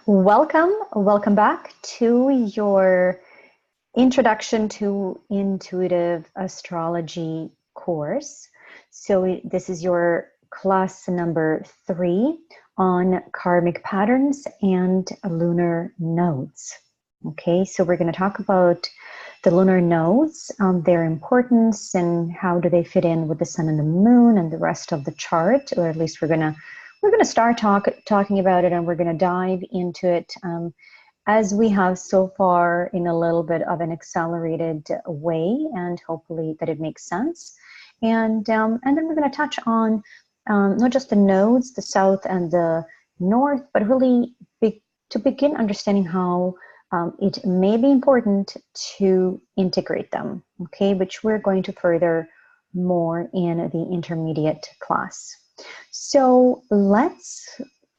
Welcome back to your Introduction to Intuitive Astrology course. So this is your class number 3 on karmic patterns and lunar nodes. Okay, so we're going to talk about the lunar nodes, their importance, and how do they fit in with the sun and the moon and the rest of the chart, or at least we're going to start talking about it, and we're going to dive into it as we have so far in a little bit of an accelerated way, and hopefully that it makes sense. And then we're going to touch on not just the nodes, the south and the north, but really to begin understanding how it may be important to integrate them, okay, which we're going to further more in the intermediate class. So let's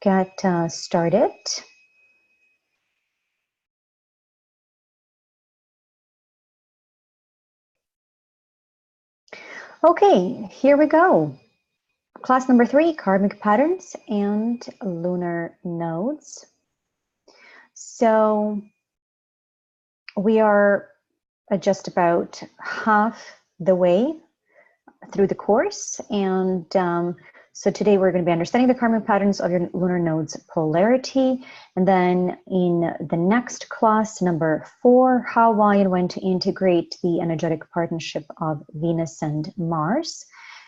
get started. Okay, here we go. Class number 3, karmic patterns and lunar nodes. So we are just about half the way through the course, and so today we're going to be understanding the karmic patterns of your lunar nodes polarity, and then in the next class, number 4, how, why, and when to integrate the energetic partnership of Venus and Mars.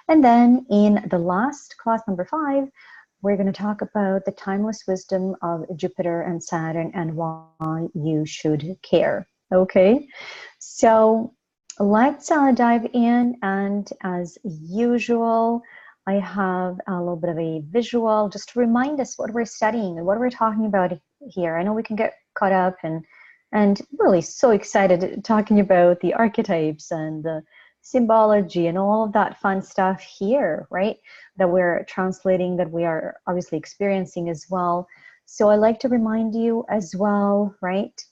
And then in the last class, number 5, we're going to talk about the timeless wisdom of Jupiter and Saturn and why you should care. Okay, so let's dive in, and as usual, I have a little bit of a visual just to remind us what we're studying and what we're talking about here. I know we can get caught up and really so excited talking about the archetypes and the symbology and all of that fun stuff here, right? That we're translating, that we are obviously experiencing as well. So I like to remind you as well, right?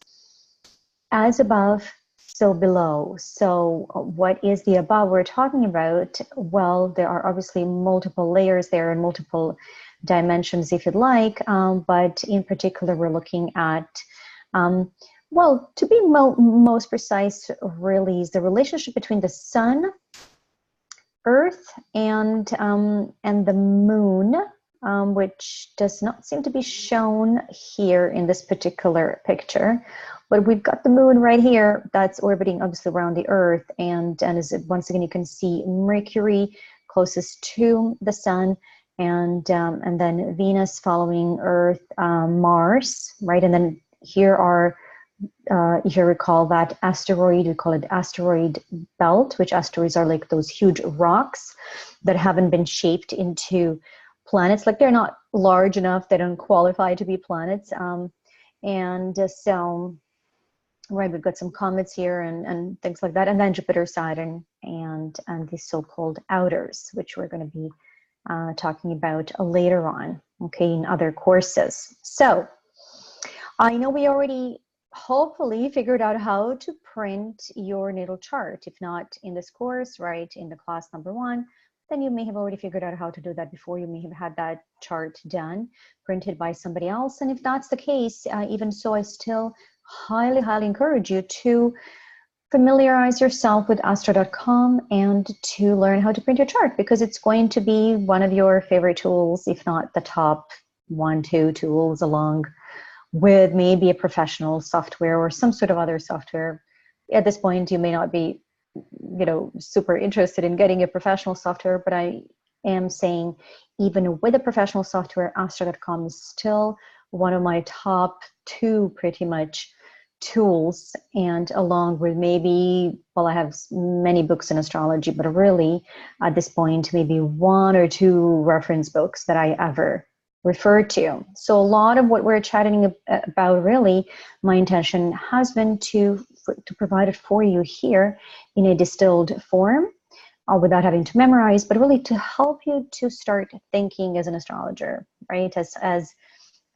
As above, so below. So what is the above we're talking about? Well, there are obviously multiple layers there and multiple dimensions, if you'd like, but in particular, we're looking at, well, to be most precise, really, is the relationship between the sun, Earth, and the moon, which does not seem to be shown here in this particular picture. But we've got the moon right here that's orbiting obviously around the Earth, and as once again you can see Mercury closest to the sun, and then Venus following Earth, Mars, right? And then here are if you recall that asteroid, we call it asteroid belt, which asteroids are like those huge rocks that haven't been shaped into planets. Like they're not large enough, they don't qualify to be planets, and so. Right, we've got some comets here and things like that, and then Jupiter, Saturn, and the so-called outers, which we're going to be talking about later on, okay, in other courses. So I know we already hopefully figured out how to print your natal chart. If not in this course, right, in the class number 1, then you may have already figured out how to do that before. You may have had that chart done, printed by somebody else. And if that's the case, even so, I still highly encourage you to familiarize yourself with astro.com and to learn how to print your chart, because it's going to be one of your favorite tools, if not the top 1-2 tools, along with maybe a professional software or some sort of other software. At this point, you may not be, you know, super interested in getting a professional software, but I am saying even with a professional software, astro.com is still one of my top 2 pretty much tools, and along with maybe, well, I have many books in astrology, but really at this point maybe 1 or 2 reference books that I ever refer to. So a lot of what we're chatting about, really, my intention has been to provide it for you here in a distilled form, without having to memorize, but really to help you to start thinking as an astrologer, right?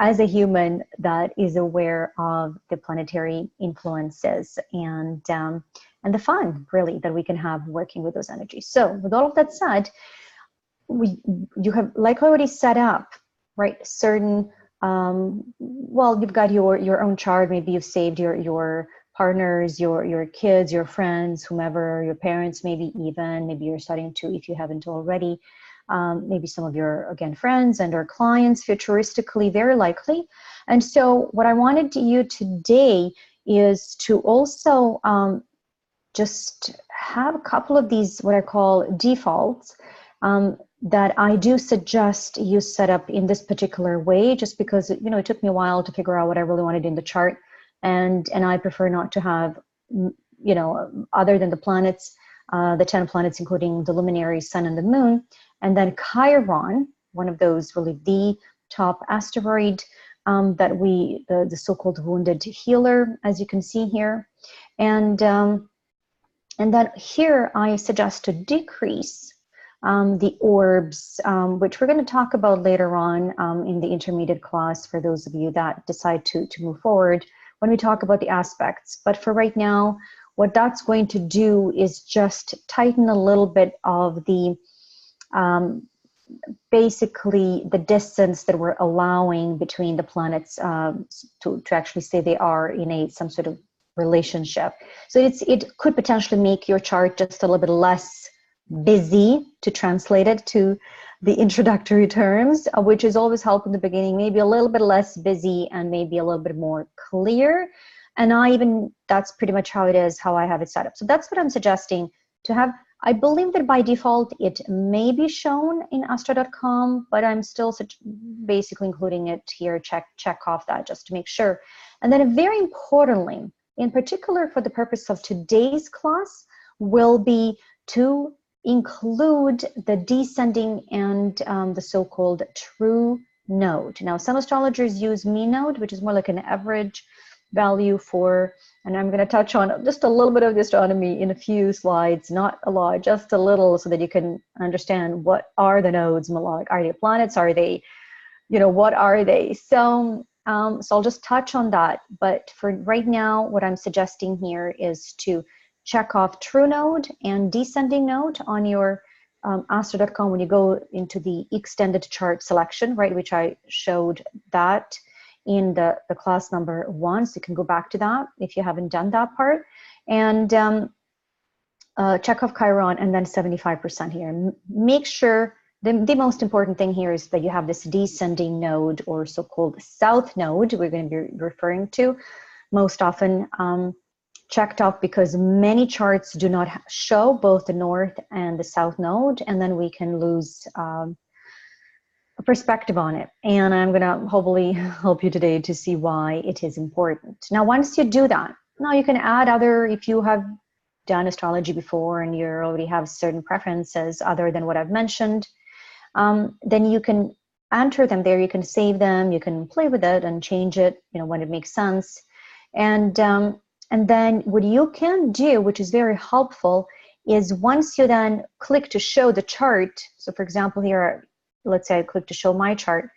As a human that is aware of the planetary influences and the fun, really, that we can have working with those energies. So with all of that said, you have, like, already set up, right, certain well, you've got your own chart. Maybe you've saved your partners, your kids, your friends, whomever, your parents, maybe even. Maybe you're starting to, if you haven't already. Maybe some of your, again, friends and or clients, futuristically, very likely. And so what I wanted you today is to also just have a couple of these, what I call defaults, that I do suggest you set up in this particular way, just because, you know, it took me a while to figure out what I really wanted in the chart. And I prefer not to have, you know, other than the planets, the 10 planets, including the luminaries, sun and the moon, and then Chiron, one of those, really the top asteroid that the so-called wounded healer, as you can see here. And then here I suggest to decrease the orbs, which we're going to talk about later on in the intermediate class for those of you that decide to move forward when we talk about the aspects. But for right now, what that's going to do is just tighten a little bit of the, basically the distance that we're allowing between the planets to actually say they are in some sort of relationship. So it could potentially make your chart just a little bit less busy, to translate it to the introductory terms, which is always helpful in the beginning, maybe a little bit less busy and maybe a little bit more clear. And that's pretty much how it is, how I have it set up. So that's what I'm suggesting to have. I believe that by default, it may be shown in astro.com, but I'm still basically including it here, check off that just to make sure. And then very importantly, in particular for the purpose of today's class, will be to include the descending and the so-called true node. Now, some astrologers use mean node, which is more like an average value for, and I'm going to touch on just a little bit of the astronomy in a few slides, not a lot, just a little, so that you can understand what are the nodes, Milada. Are they planets? Are they, you know, what are they? So I'll just touch on that. But for right now, what I'm suggesting here is to check off true node and descending node on your astro.com when you go into the extended chart selection, right, which I showed that in the class number 1. So you can go back to that if you haven't done that part. And check off Chiron and then 75% here. Make sure the most important thing here is that you have this descending node, or so-called south node, we're going to be referring to most often, checked off, because many charts do not show both the north and the south node, and then we can lose a perspective on it. And I'm going to hopefully help you today to see why it is important. Now, once you do that, now you can add other, if you have done astrology before and you already have certain preferences other than what I've mentioned, then you can enter them there, you can save them, you can play with it and change it, you know, when it makes sense. And then what you can do, which is very helpful, is once you then click to show the chart, so for example here, let's say I click to show my chart,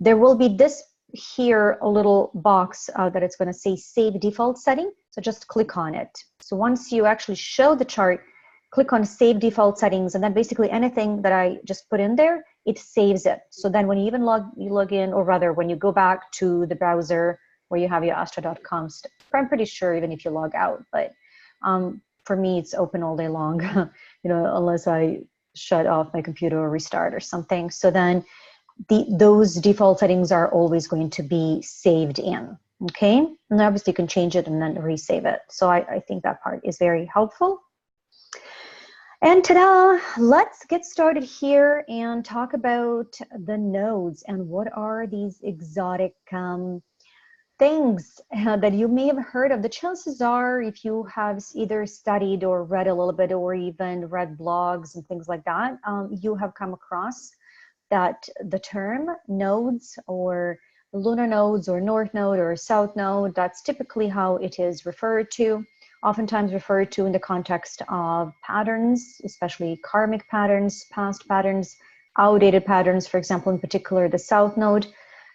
there will be this here, a little box that it's going to say save default setting. So just click on it. So once you actually show the chart, click on save default settings, and then basically anything that I just put in there, it saves it. So then when you even log in, or rather when you go back to the browser where you have your astro.com, I'm pretty sure even if you log out, but for me it's open all day long, you know, unless I shut off my computer or restart or something. So then those default settings are always going to be saved in, okay? And obviously you can change it and then resave it. So I think that part is very helpful. And ta-da, let's get started here and talk about the nodes and what are these exotic things that you may have heard of. The chances are, if you have either studied or read a little bit or even read blogs and things like that, you have come across that the term nodes, or lunar nodes, or north node, or south node, that's typically how it is referred to. Oftentimes referred to in the context of patterns, especially karmic patterns, past patterns, outdated patterns. For example, in particular, the south node.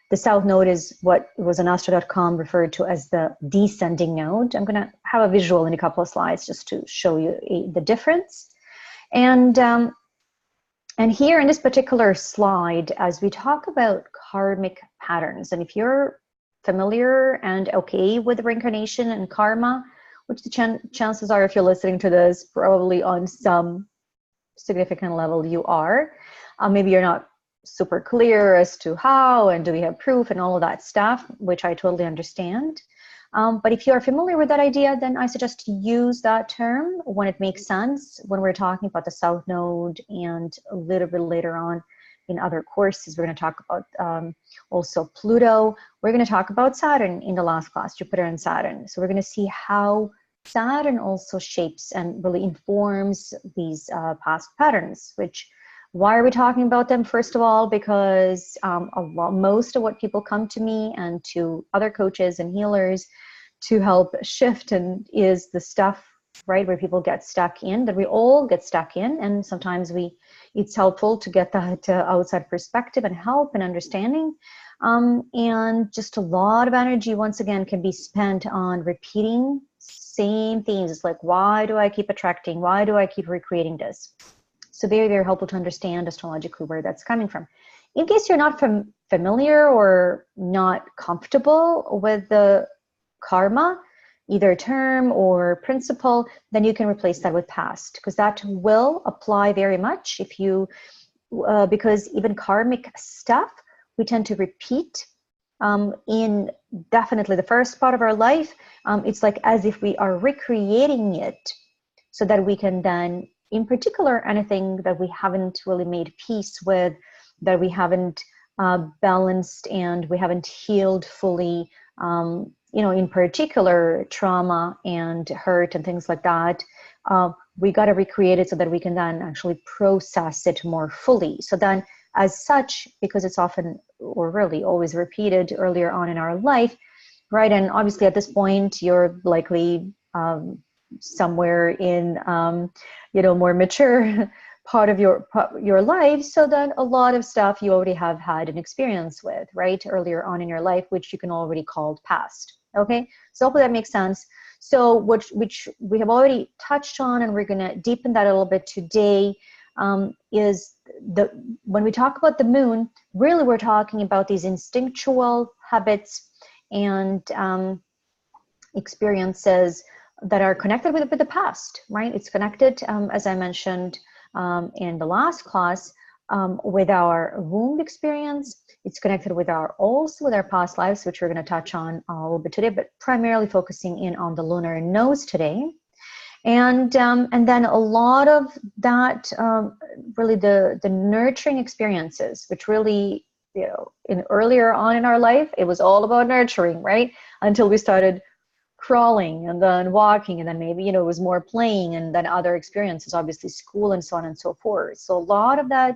The south node is what was on astro.com referred to as the descending node. I'm going to have a visual in a couple of slides just to show you the difference. And And here in this particular slide, as we talk about karmic patterns, and if you're familiar and okay with reincarnation and karma, which the chances are, if you're listening to this, probably on some significant level you are. Maybe you're not super clear as to how and do we have proof and all of that stuff, which I totally understand. But if you are familiar with that idea, then I suggest to use that term when it makes sense, when we're talking about the South Node, and a little bit later on in other courses, we're going to talk about also Pluto. We're going to talk about Saturn in the last class, Jupiter and Saturn. So we're going to see how Saturn also shapes and really informs these past patterns, which, why are we talking about them? First of all, because most of what people come to me and to other coaches and healers to help shift and is the stuff, right, where people get stuck in, that we all get stuck in. And sometimes it's helpful to get that outside perspective and help and understanding. And just a lot of energy, once again, can be spent on repeating same themes. It's like, why do I keep attracting? Why do I keep recreating this? So very, very helpful to understand astrologically where that's coming from. In case you're not familiar or not comfortable with the karma, either term or principle, then you can replace that with past, because that will apply very much if you, because even karmic stuff, we tend to repeat in definitely the first part of our life. It's like as if we are recreating it so that we can then, in particular, anything that we haven't really made peace with, that we haven't balanced and we haven't healed fully, in particular trauma and hurt and things like that, we got to recreate it so that we can then actually process it more fully. So then as such, because it's often or really always repeated earlier on in our life, right? And obviously at this point, you're likely somewhere in, more mature part of your life. So then a lot of stuff you already have had an experience with, right? Earlier on in your life, which you can already call past. Okay. So hopefully that makes sense. So which we have already touched on, and we're going to deepen that a little bit today, is when we talk about the moon, really we're talking about these instinctual habits and experiences that are connected with the past, right? It's connected, as I mentioned in the last class, with our womb experience. It's connected with also with our past lives, which we're going to touch on a little bit today, but primarily focusing in on the lunar nodes today. And then a lot of that, really the nurturing experiences, which really, in earlier on in our life, it was all about nurturing, right? Until we started crawling and then walking, and then maybe, it was more playing, and then other experiences, obviously school and so on and so forth. So a lot of that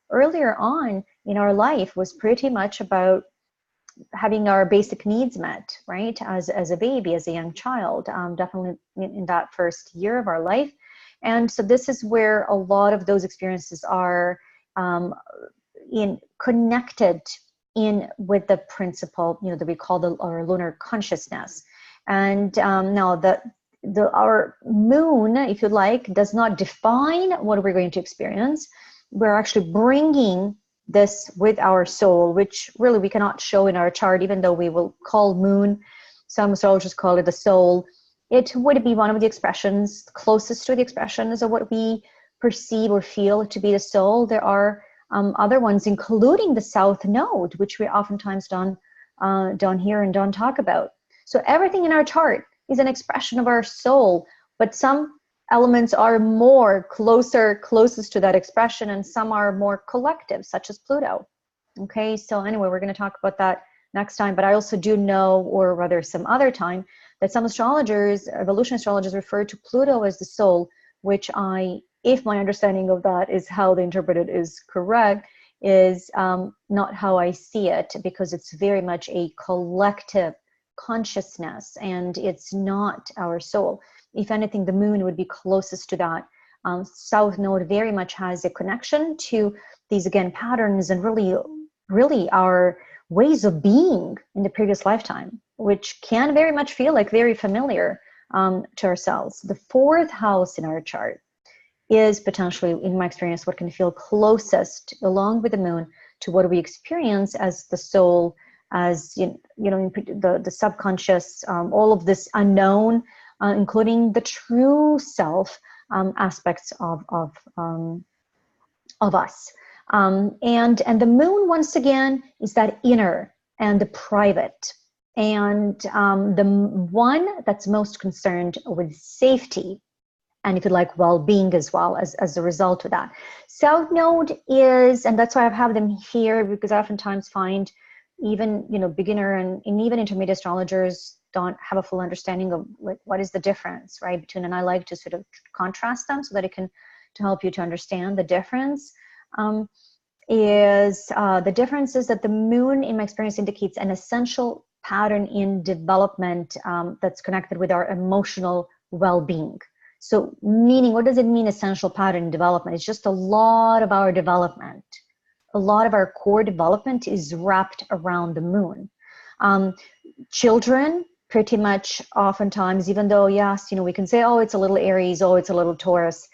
earlier on in our life was pretty much about having our basic needs met, right? As a baby, as a young child, definitely in that first year of our life. And so this is where a lot of those experiences are connected in with the principle, that we call our lunar consciousness. And now our moon, if you like, does not define what we're going to experience. We're actually bringing this with our soul, which really we cannot show in our chart, even though we will call moon, some astrologers call it the soul. It would be one of the expressions, closest to the expressions of what we perceive or feel to be the soul. There are other ones, including the South Node, which we oftentimes don't hear and don't talk about. So everything in our chart is an expression of our soul, but some elements are more closest to that expression, and some are more collective, such as Pluto. Okay, so anyway, we're going to talk about that next time, but I also do know, or rather some other time, that some astrologers, evolution astrologers, refer to Pluto as the soul, which if my understanding of that is how they interpret it is correct, is not how I see it, because it's very much a collective consciousness, and it's not our soul. If anything, the moon would be closest to that. South Node very much has a connection to these, again, patterns and really our ways of being in the previous lifetime, which can very much feel like very familiar to ourselves. The fourth house in our chart is potentially, in my experience, what can feel closest, along with the moon, to what we experience as the soul, as the subconscious, all of this unknown, including the true self aspects of us. And the moon, once again, is that inner and the private, and the one that's most concerned with safety, and if you like, well-being as well, as a result of that. South Node is, and that's why I have them here, because I oftentimes find even, beginner and even intermediate astrologers don't have a full understanding of what is the difference, right, between, and I like to sort of contrast them so that it can, to help you to understand the difference. The difference is that the moon, in my experience, indicates an essential pattern in development that's connected with our emotional well-being. So meaning, what does it mean, essential pattern in development? It's just a lot of our development. A lot of our core development is wrapped around the moon. Children, pretty much oftentimes, even though, yes, we can say, oh, it's a little Aries, oh, it's a little Taurus.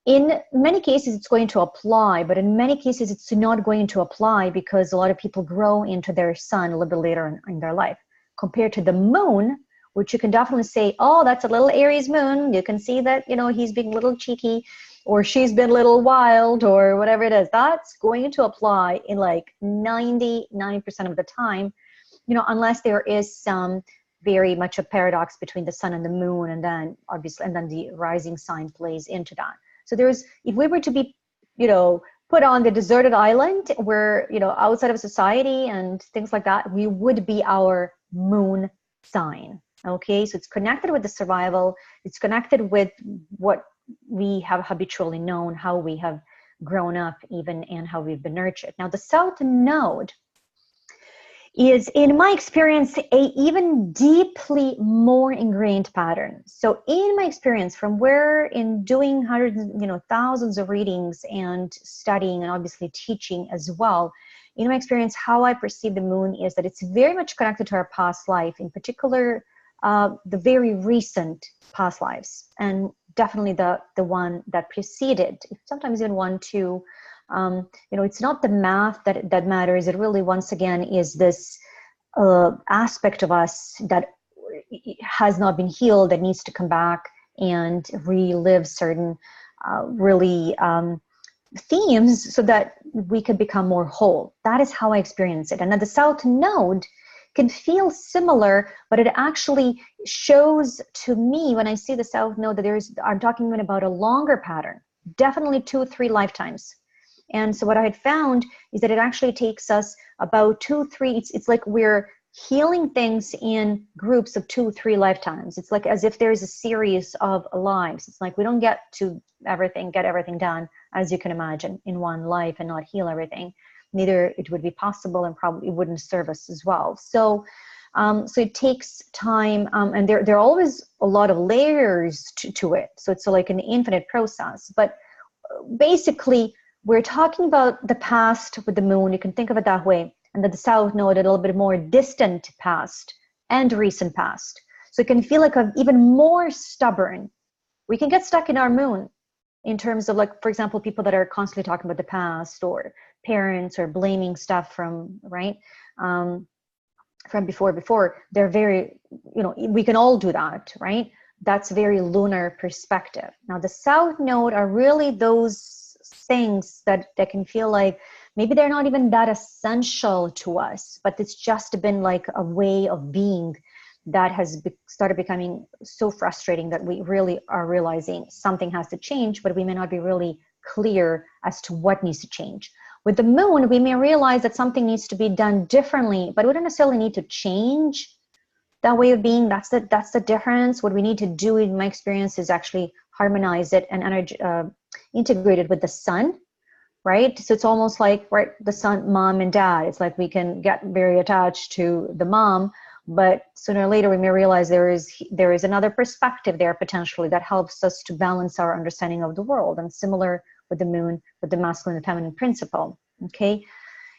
In many cases, it's going to apply, but in many cases, it's not going to apply because a lot of people grow into their sun a little bit later in their life. Compared to the moon, which you can definitely say, oh, that's a little Aries moon. You can see that, he's being a little cheeky, or she's been a little wild, or whatever it is. That's going to apply in like 99% of the time, unless there is some very much a paradox between the sun and the moon, and then obviously, and then the rising sign plays into that. So if we were to be, put on the deserted island where, outside of society and things like that, we would be our moon sign. Okay, so it's connected with the survival. It's connected with what we have habitually known, how we have grown up even, and how we've been nurtured. Now, the South Node is, in my experience, a even deeply more ingrained pattern. So in my experience, from where in doing hundreds, thousands of readings and studying and obviously teaching as well, in my experience, how I perceive the moon is that it's very much connected to our past life, in particular, the very recent past lives, and definitely the one that preceded, sometimes even one, two. It's not the math that matters. It really, once again, is this aspect of us that has not been healed, that needs to come back and relive certain themes so that we could become more whole. That is how I experience it. And then the South Node can feel similar, but it actually shows to me, when I see the South Node, that I'm talking about a longer pattern, definitely 2 3 lifetimes. And so what I had found is that it actually takes us about 2 3, it's like we're healing things in groups of 2 3 lifetimes. It's like as if there's a series of lives. It's like we don't get to get everything done, as you can imagine, in one life and not heal everything. Neither it would be possible, and probably it wouldn't serve us as well. So it takes time, and there are always a lot of layers to it. So it's like an infinite process. But basically, we're talking about the past with the moon. You can think of it that way. And then the South Node, a little bit more distant past and recent past. So it can feel like even more stubborn. We can get stuck in our moon in terms of, like, for example, people that are constantly talking about the past, or parents, or blaming stuff from, right? From before. They're very, we can all do that, right? That's very lunar perspective. Now, the South Node are really those things that can feel like maybe they're not even that essential to us, but it's just been like a way of being that has started becoming so frustrating that we really are realizing something has to change, but we may not be really clear as to what needs to change. With the moon, we may realize that something needs to be done differently, but we don't necessarily need to change that way of being. That's the difference. What we need to do, in my experience, is actually harmonize it and integrate it with the sun, right? So it's almost like, right, the sun, mom and dad. It's like we can get very attached to the mom, but sooner or later we may realize there is another perspective there potentially that helps us to balance our understanding of the world. And similar with the moon, with the masculine and feminine principle, okay?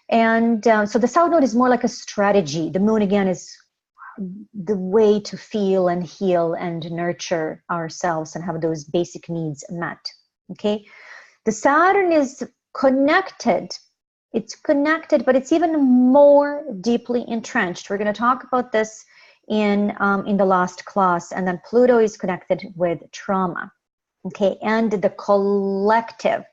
And so the South Node is more like a strategy. The moon, again, is the way to feel and heal and nurture ourselves and have those basic needs met. Okay, the Saturn is connected. It's connected, but it's even more deeply entrenched. We're going to talk about this in the last class. And then Pluto is connected with trauma, okay, and the collective,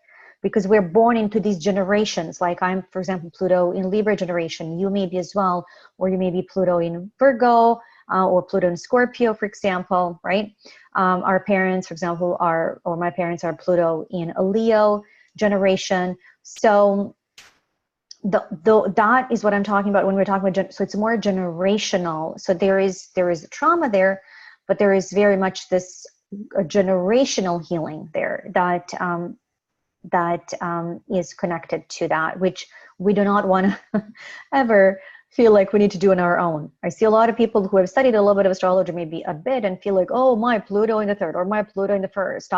because we're born into these generations. Like I'm, for example, Pluto in Libra generation. You may be as well, or you may be Pluto in Virgo, or Pluto in Scorpio, for example, right? Our parents, for example, or my parents are Pluto in a Leo generation. So that is what I'm talking about when we're talking about, so it's more generational. So there is trauma there, but there is very much this generational healing there that is connected to that, which we do not want to ever feel like we need to do on our own. I see a lot of people who have studied a little bit of astrology, maybe a bit, and feel like, oh, my Pluto in the third or my Pluto in the first,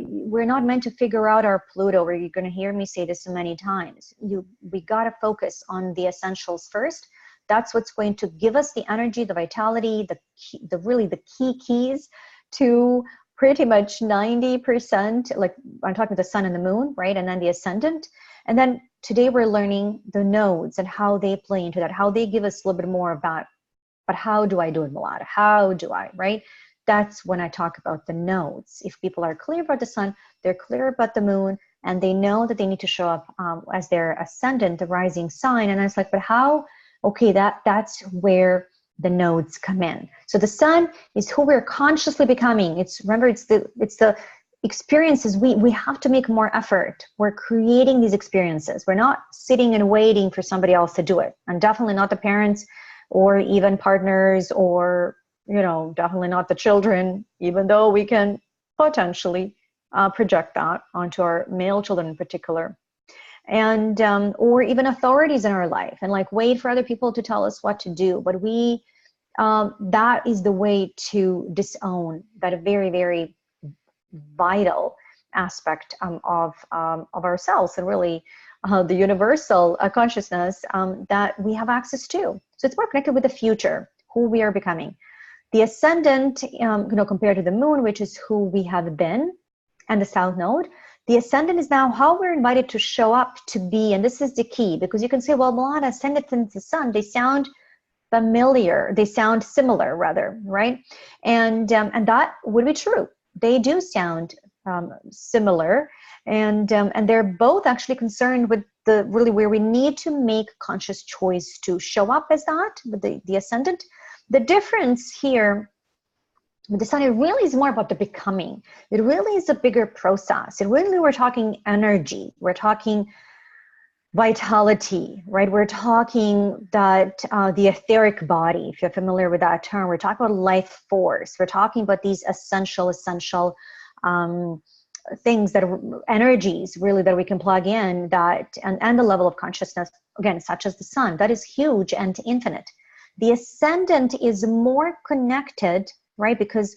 we're not meant to figure out our Pluto. Where you're going to hear me say this many times. We got to focus on the essentials first. That's what's going to give us the energy, the vitality, the key keys to pretty much 90%. Like I'm talking about the sun and the moon, right? And then the ascendant. And then today we're learning the nodes and how they play into that, how they give us a little bit more of that. But how do I do it, Milada? How do I, right? That's when I talk about the nodes. If people are clear about the sun, they're clear about the moon, and they know that they need to show up as their ascendant, the rising sign. And I was like, but how? Okay, that's where the nodes come in. So the sun is who we're consciously becoming. Remember, it's the experiences. We have to make more effort. We're creating these experiences. We're not sitting and waiting for somebody else to do it. And definitely not the parents or even partners, or definitely not the children, even though we can potentially project that onto our male children in particular. And or even authorities in our life, and like wait for other people to tell us what to do. But that is the way to disown that very, very vital aspect of ourselves, and really the universal consciousness that we have access to. So it's more connected with the future, who we are becoming. The ascendant, compared to the moon, which is who we have been, and the south node, the ascendant is now how we're invited to show up to be. And this is the key, because you can say, well, Milada, ascendant and the sun, they sound familiar. They sound similar, rather, right? And that would be true. They do sound similar, and they're both actually concerned with really where we need to make conscious choice to show up as that, with the ascendant. The difference here with the sun, it really is more about the becoming. It really is a bigger process. We're talking energy. We're talking vitality, right? We're talking that the etheric body, if you're familiar with that term. We're talking about life force. We're talking about these essential things energies really that we can plug in, and the level of consciousness, again, such as the sun, that is huge and infinite. The ascendant is more connected, right? Because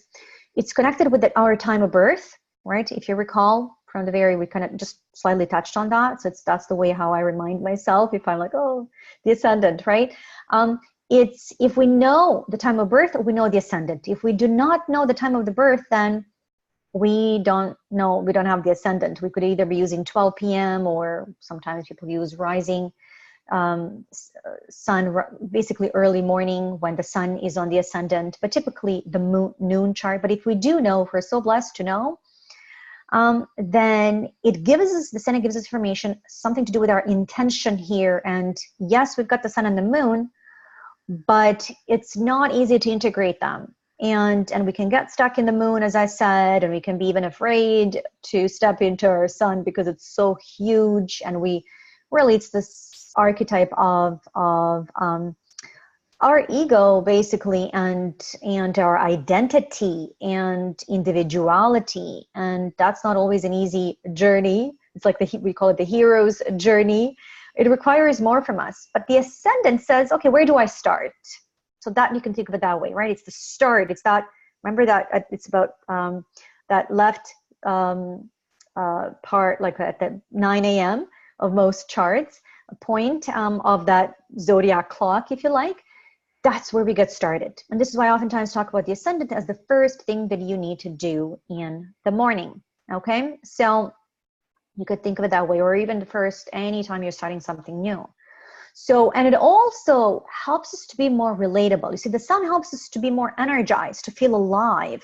it's connected with our time of birth, right? If you recall from we kind of just slightly touched on that. So that's the way how I remind myself if I'm like, oh, the ascendant, right? It's if we know the time of birth, we know the ascendant. If we do not know the time of the birth, then we don't have the ascendant. We could either be using 12 p.m. or sometimes people use rising sun, basically early morning when the sun is on the ascendant, but typically the noon chart. But if we do know, if we're so blessed to know, then the sun gives us information, something to do with our intention here. And yes, we've got the sun and the moon, but it's not easy to integrate them. And we can get stuck in the moon, as I said, and we can be even afraid to step into our sun because it's so huge. And it's this archetype of our ego, basically, and our identity and individuality. And that's not always an easy journey. It's like we call it the hero's journey. It requires more from us. But the ascendant says, okay, where do I start? So that you can think of it that way, right? It's the start. It's that, remember that it's about that left part, like at the 9 a.m. of most charts, a point of that zodiac clock, if you like. That's where we get started. And this is why I oftentimes talk about the ascendant as the first thing that you need to do in the morning. Okay, so you could think of it that way, or even first, anytime you're starting something new. So, and it also helps us to be more relatable. You see, the sun helps us to be more energized, to feel alive.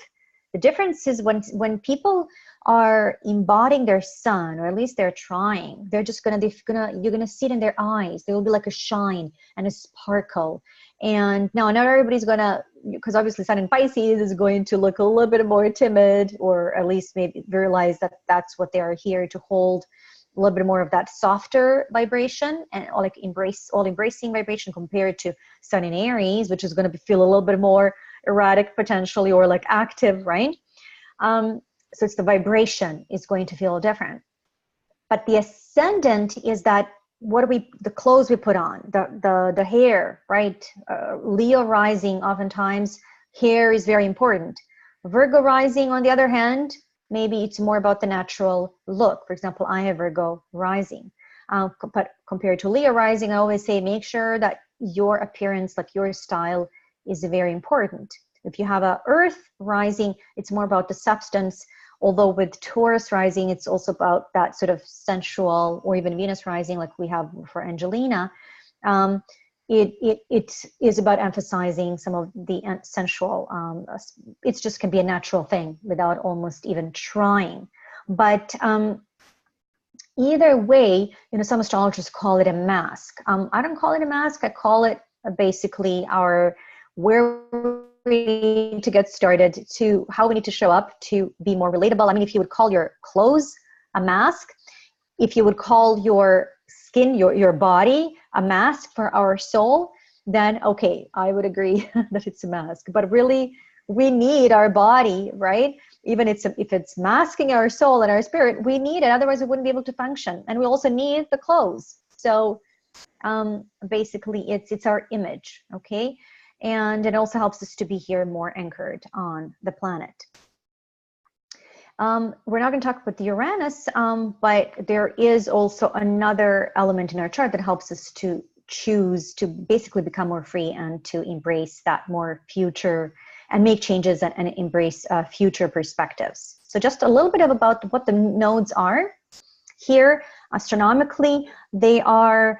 The difference is when people are embodying their sun, or at least they're trying, you're gonna see it in their eyes. There will be like a shine and a sparkle. And now, not everybody's gonna, because obviously sun in Pisces is going to look a little bit more timid, or at least maybe realize that that's what they are here to hold, a little bit more of that softer vibration and all embracing vibration, compared to sun in Aries, which is going to feel a little bit more erratic potentially, or like active, right? So it's the vibration is going to feel different. But the ascendant is that the clothes we put on, the hair, right? Leo rising, oftentimes hair is very important. Virgo rising, on the other hand, maybe it's more about the natural look. For example, I have Virgo rising. But compared to Leo rising, I always say make sure that your appearance, like your style, is very important. If you have a Earth rising, it's more about the substance. Although with Taurus rising, it's also about that sort of sensual, or even Venus rising, like we have for Angelina. It is about emphasizing some of the sensual. It just can be a natural thing without almost even trying. But either way, some astrologers call it a mask. I don't call it a mask. I call it basically where we need to get started, to how we need to show up to be more relatable. I mean, if you would call your clothes a mask, if you would call your skin, your body, a mask for our soul, then okay, I would agree that it's a mask. But really, we need our body, right? Even if it's masking our soul and our spirit, we need it. Otherwise, we wouldn't be able to function. And we also need the clothes. So basically, it's our image, okay? And it also helps us to be here more anchored on the planet. We're not going to talk about the Uranus, but there is also another element in our chart that helps us to choose to basically become more free and to embrace that more future and make changes and embrace future perspectives. So just a little bit about what the nodes are. Here, astronomically, they are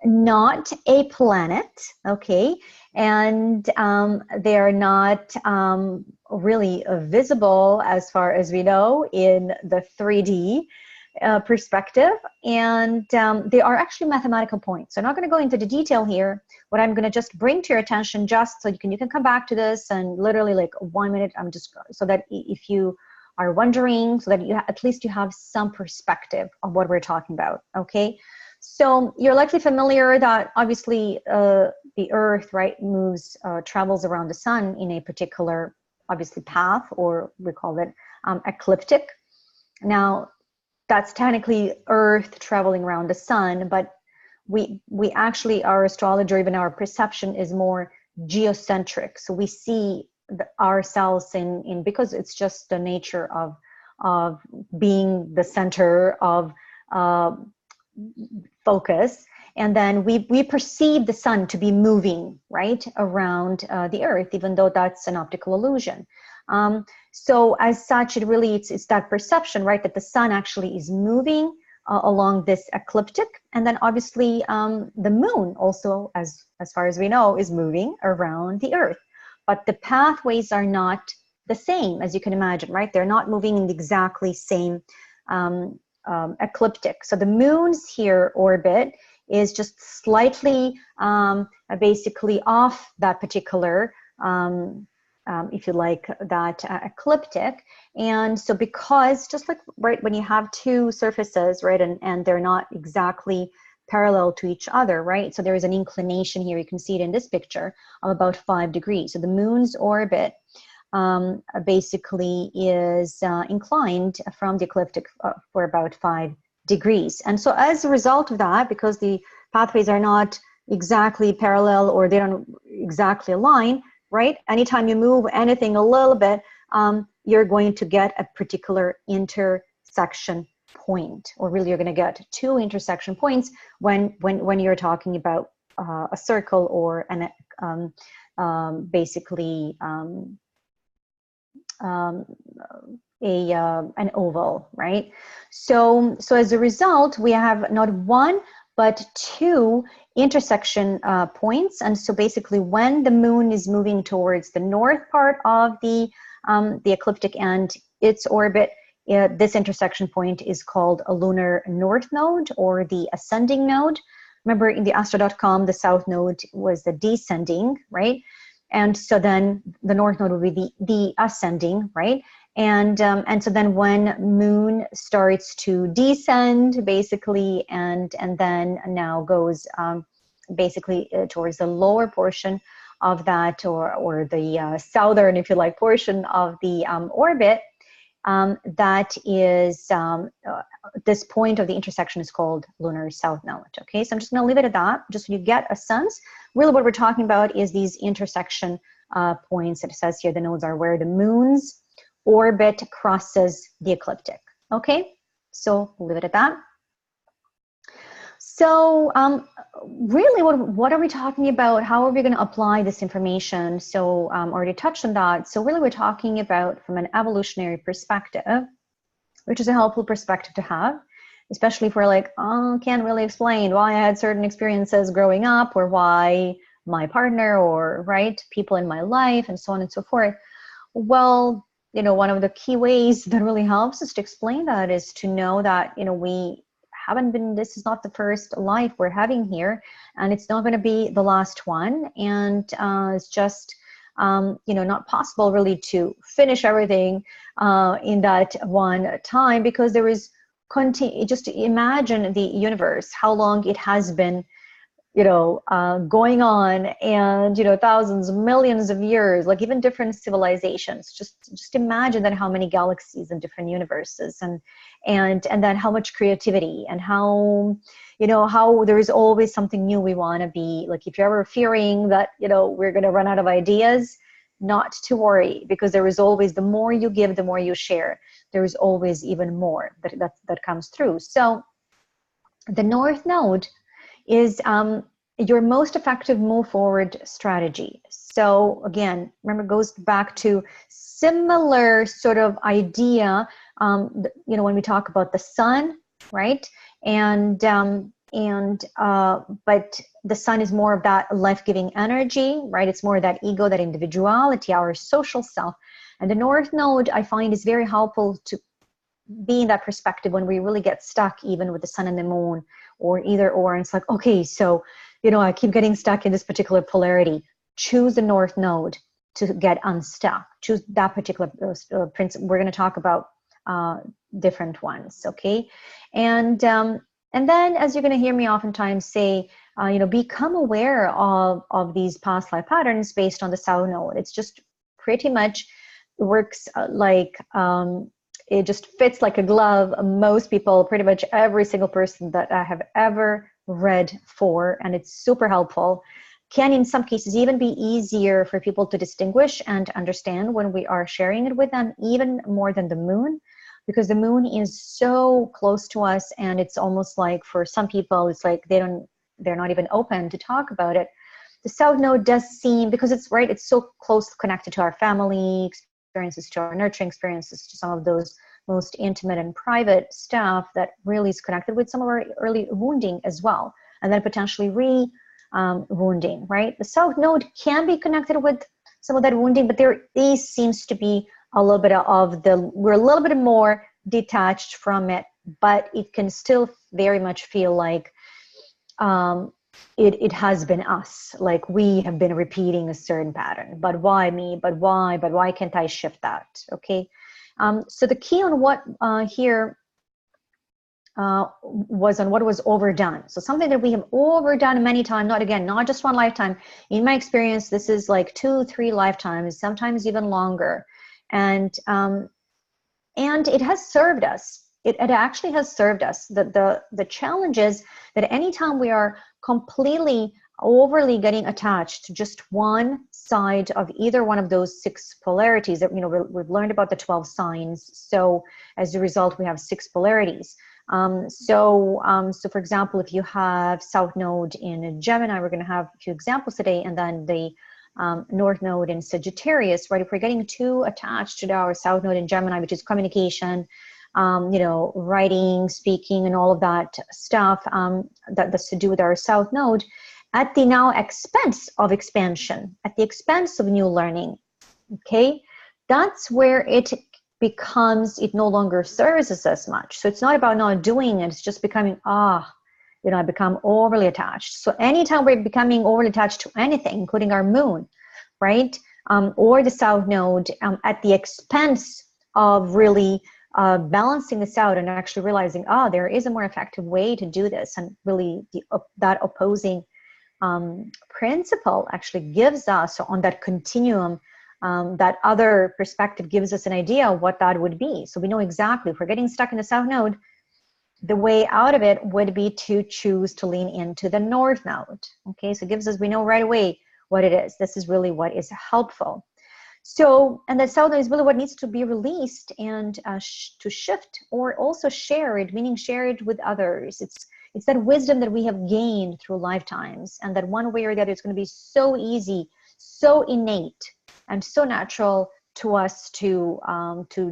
not a planet, okay, and they are not really visible as far as we know in the 3D perspective, and they are actually mathematical points. So I'm not going to go into the detail here. What I'm going to just bring to your attention, just so you can come back to this, and literally like 1 minute, I'm just, so that if you are wondering, so that at least you have some perspective of what we're talking about, okay? So you're likely familiar that obviously the Earth, right, travels around the sun in a particular, obviously, path, or we call it ecliptic. Now, that's technically Earth traveling around the sun, but we actually, our astrology, or even our perception, is more geocentric. So we see ourselves in because it's just the nature of being the center of focus, and then we perceive the sun to be moving right around the Earth, even though that's an optical illusion. So as such, it's that perception, right, that the sun actually is moving along this ecliptic, and then obviously the moon also, as far as we know, is moving around the Earth, but the pathways are not the same, as you can imagine, right? They're not moving in the exactly same ecliptic. So the moon's here orbit is just slightly basically off that particular, if you like, that ecliptic. And so because just like, right, when you have two surfaces, right, and they're not exactly parallel to each other, right? So there is an inclination here, you can see it in this picture, of about 5 degrees. So the moon's orbit basically is inclined from the ecliptic for about 5 degrees. And so as a result of that, because the pathways are not exactly parallel, or they don't exactly align, right? Anytime you move anything a little bit, you're going to get a particular intersection point, or really you're going to get 2 intersection points when you're talking about a circle, or an basically um, an oval, right? So as a result, we have not one but two intersection points. And so basically, when the moon is moving towards the north part of the ecliptic and its orbit, this intersection point is called a lunar north node or the ascending node. Remember, in the astro.com, the south node was the descending, right? And so then the north node would be the ascending, right? And so then when moon starts to descend, basically, and then now goes basically towards the lower portion of that, or the southern, if you like, portion of the orbit, that is this point of the intersection is called lunar south node. Okay, so I'm just going to leave it at that, just so you get a sense. Really, what we're talking about is these intersection points. It says here the nodes are where the moon's orbit crosses the ecliptic. Okay, so we'll leave it at that. So really, what are we talking about? How are we going to apply this information? So already touched on that. So really, we're talking about from an evolutionary perspective, which is a helpful perspective to have, especially if we're like, oh, can't really explain why I had certain experiences growing up, or why my partner, or right, people in my life, and so on and so forth. Well, you know, one of the key ways that really helps us to explain that is to know that, you know, we haven't been, this is not the first life we're having here, and it's not going to be the last one. And it's just, you know, not possible really to finish everything in that one time, because there is just imagine the universe, how long it has been, you know, going on, and, you know, thousands, millions of years, like even different civilizations. Just imagine that, how many galaxies and different universes, and then how much creativity, and how, you know, how there is always something new we want to be. Like, if you're ever fearing that, you know, we're going to run out of ideas, not to worry, because there is always, the more you give, the more you share. There is always even more that comes through. So the North Node is your most effective move forward strategy. So again, remember, it goes back to similar sort of idea, you know, when we talk about the sun, right? But the sun is more of that life-giving energy, right? It's more that ego, that individuality, our social self. And the North Node, I find, is very helpful to be in that perspective when we really get stuck, even with the sun and the moon, or either or. And it's like, okay, so, you know, I keep getting stuck in this particular polarity. Choose the North Node to get unstuck. Choose that particular principle. We're going to talk about different ones, okay? And then, as you're going to hear me oftentimes say, you know, become aware of these past life patterns based on the South Node. It's just pretty much works like, it just fits like a glove. Most people, pretty much every single person that I have ever read for, and it's super helpful, can in some cases even be easier for people to distinguish and understand when we are sharing it with them, even more than the moon, because the moon is so close to us, and it's almost like, for some people, it's like they're not even open to talk about it. The South Node does seem, because it's right, it's so close connected to our family experiences, to our nurturing experiences, to some of those most intimate and private stuff that really is connected with some of our early wounding as well, and then potentially wounding, right? The South Node can be connected with some of that wounding, but there seems to be a little bit of we're a little bit more detached from it, but it can still very much feel like it has been us, like we have been repeating a certain pattern. But why me? But why can't I shift that? Okay. So the key on what here was on what was overdone. So something that we have overdone many times, not just one lifetime. In my experience, this is like 2-3 lifetimes, sometimes even longer. And it has served us. It actually has served us. The challenge is that anytime we are completely overly getting attached to just one side of either one of those 6 polarities, that, you know, we've learned about the 12 signs. So as a result, we have 6 polarities. So for example, if you have South Node in Gemini, we're going to have a few examples today, and then the North Node in Sagittarius, right? If we're getting too attached to our South Node in Gemini, which is communication, you know, writing, speaking, and all of that stuff that's to do with our South Node, at the now expense of expansion, at the expense of new learning, okay? That's where it becomes, it no longer serves us as much. So it's not about not doing it, it's just becoming, you know, I become overly attached. So anytime we're becoming overly attached to anything, including our moon, right? Or the South Node, at the expense of really balancing this out and actually realizing, there is a more effective way to do this. And really that opposing principle actually gives us on that continuum, that other perspective gives us an idea of what that would be. So we know exactly if we're getting stuck in the South Node, the way out of it would be to choose to lean into the North Node. Okay, so it gives us, we know right away what it is. This is really what is helpful. So, and the South Node is really what needs to be released and to shift or also share it, meaning share it with others. It's that wisdom that we have gained through lifetimes, and that one way or the other, it's going to be so easy, so innate, and so natural to us to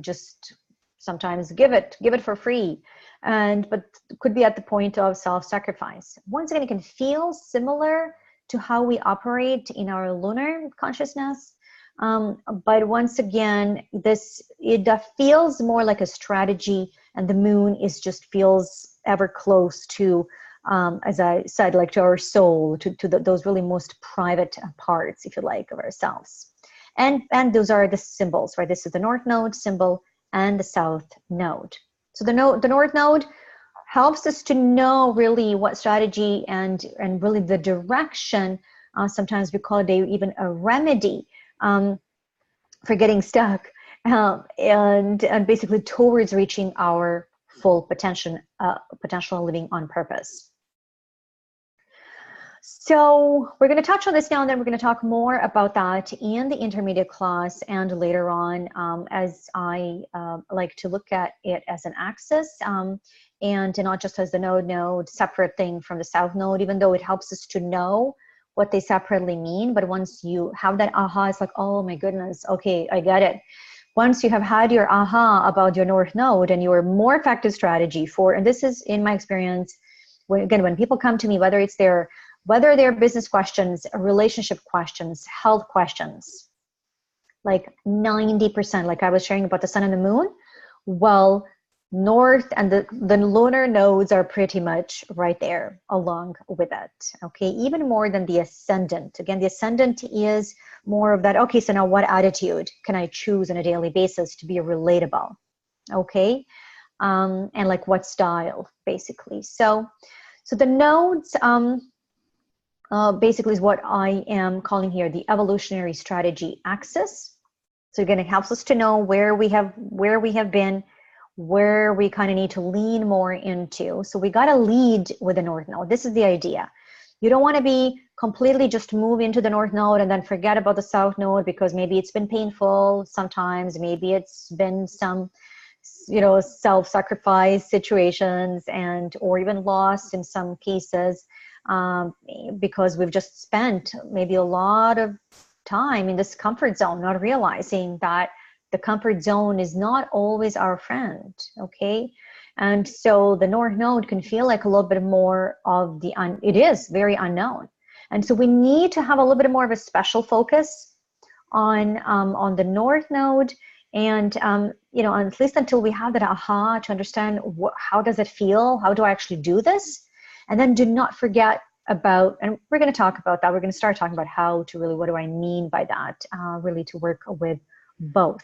just sometimes give it for free, but could be at the point of self-sacrifice. Once again, it can feel similar to how we operate in our lunar consciousness, but once again, it feels more like a strategy, and the moon just feels ever close to, as I said, like to our soul, to those really most private parts, if you like, of ourselves. And those are the symbols, right? This is the North Node symbol and the South Node. So the North Node helps us to know really what strategy and really the direction. Sometimes we call it even a remedy for getting stuck, and basically towards reaching our full potential living on purpose. So we're going to touch on this now, and then we're going to talk more about that in the intermediate class and later on, as I like to look at it as an axis, and not just as the node separate thing from the South Node, even though it helps us to know what they separately mean. But once you have that aha, it's like, oh my goodness, okay, I get it. Once you have had your aha about your North Node and your more effective strategy for, and this is in my experience, when people come to me, whether they're business questions, relationship questions, health questions, like 90%, like I was sharing about the sun and the moon, well, North and the lunar nodes are pretty much right there along with it, okay? Even more than the ascendant. Again, the ascendant is more of that, okay, so now what attitude can I choose on a daily basis to be relatable, okay? And like what style, basically. So the nodes basically is what I am calling here the evolutionary strategy axis. So again, it helps us to know where we have been, where we kind of need to lean more into. So we got to lead with the North Node. This is the idea. You don't want to be completely just move into the North Node and then forget about the South Node because maybe it's been painful sometimes. Maybe it's been some, self-sacrifice situations or even loss in some cases, because we've just spent maybe a lot of time in this comfort zone, not realizing that the comfort zone is not always our friend, okay? And so the North Node can feel like a little bit more of it is very unknown. And so we need to have a little bit more of a special focus on the North Node, and at least until we have that aha to understand how does it feel, how do I actually do this? And then do not forget about, and we're going to talk about that, we're going to start talking about how to really, what do I mean by that, really to work with both.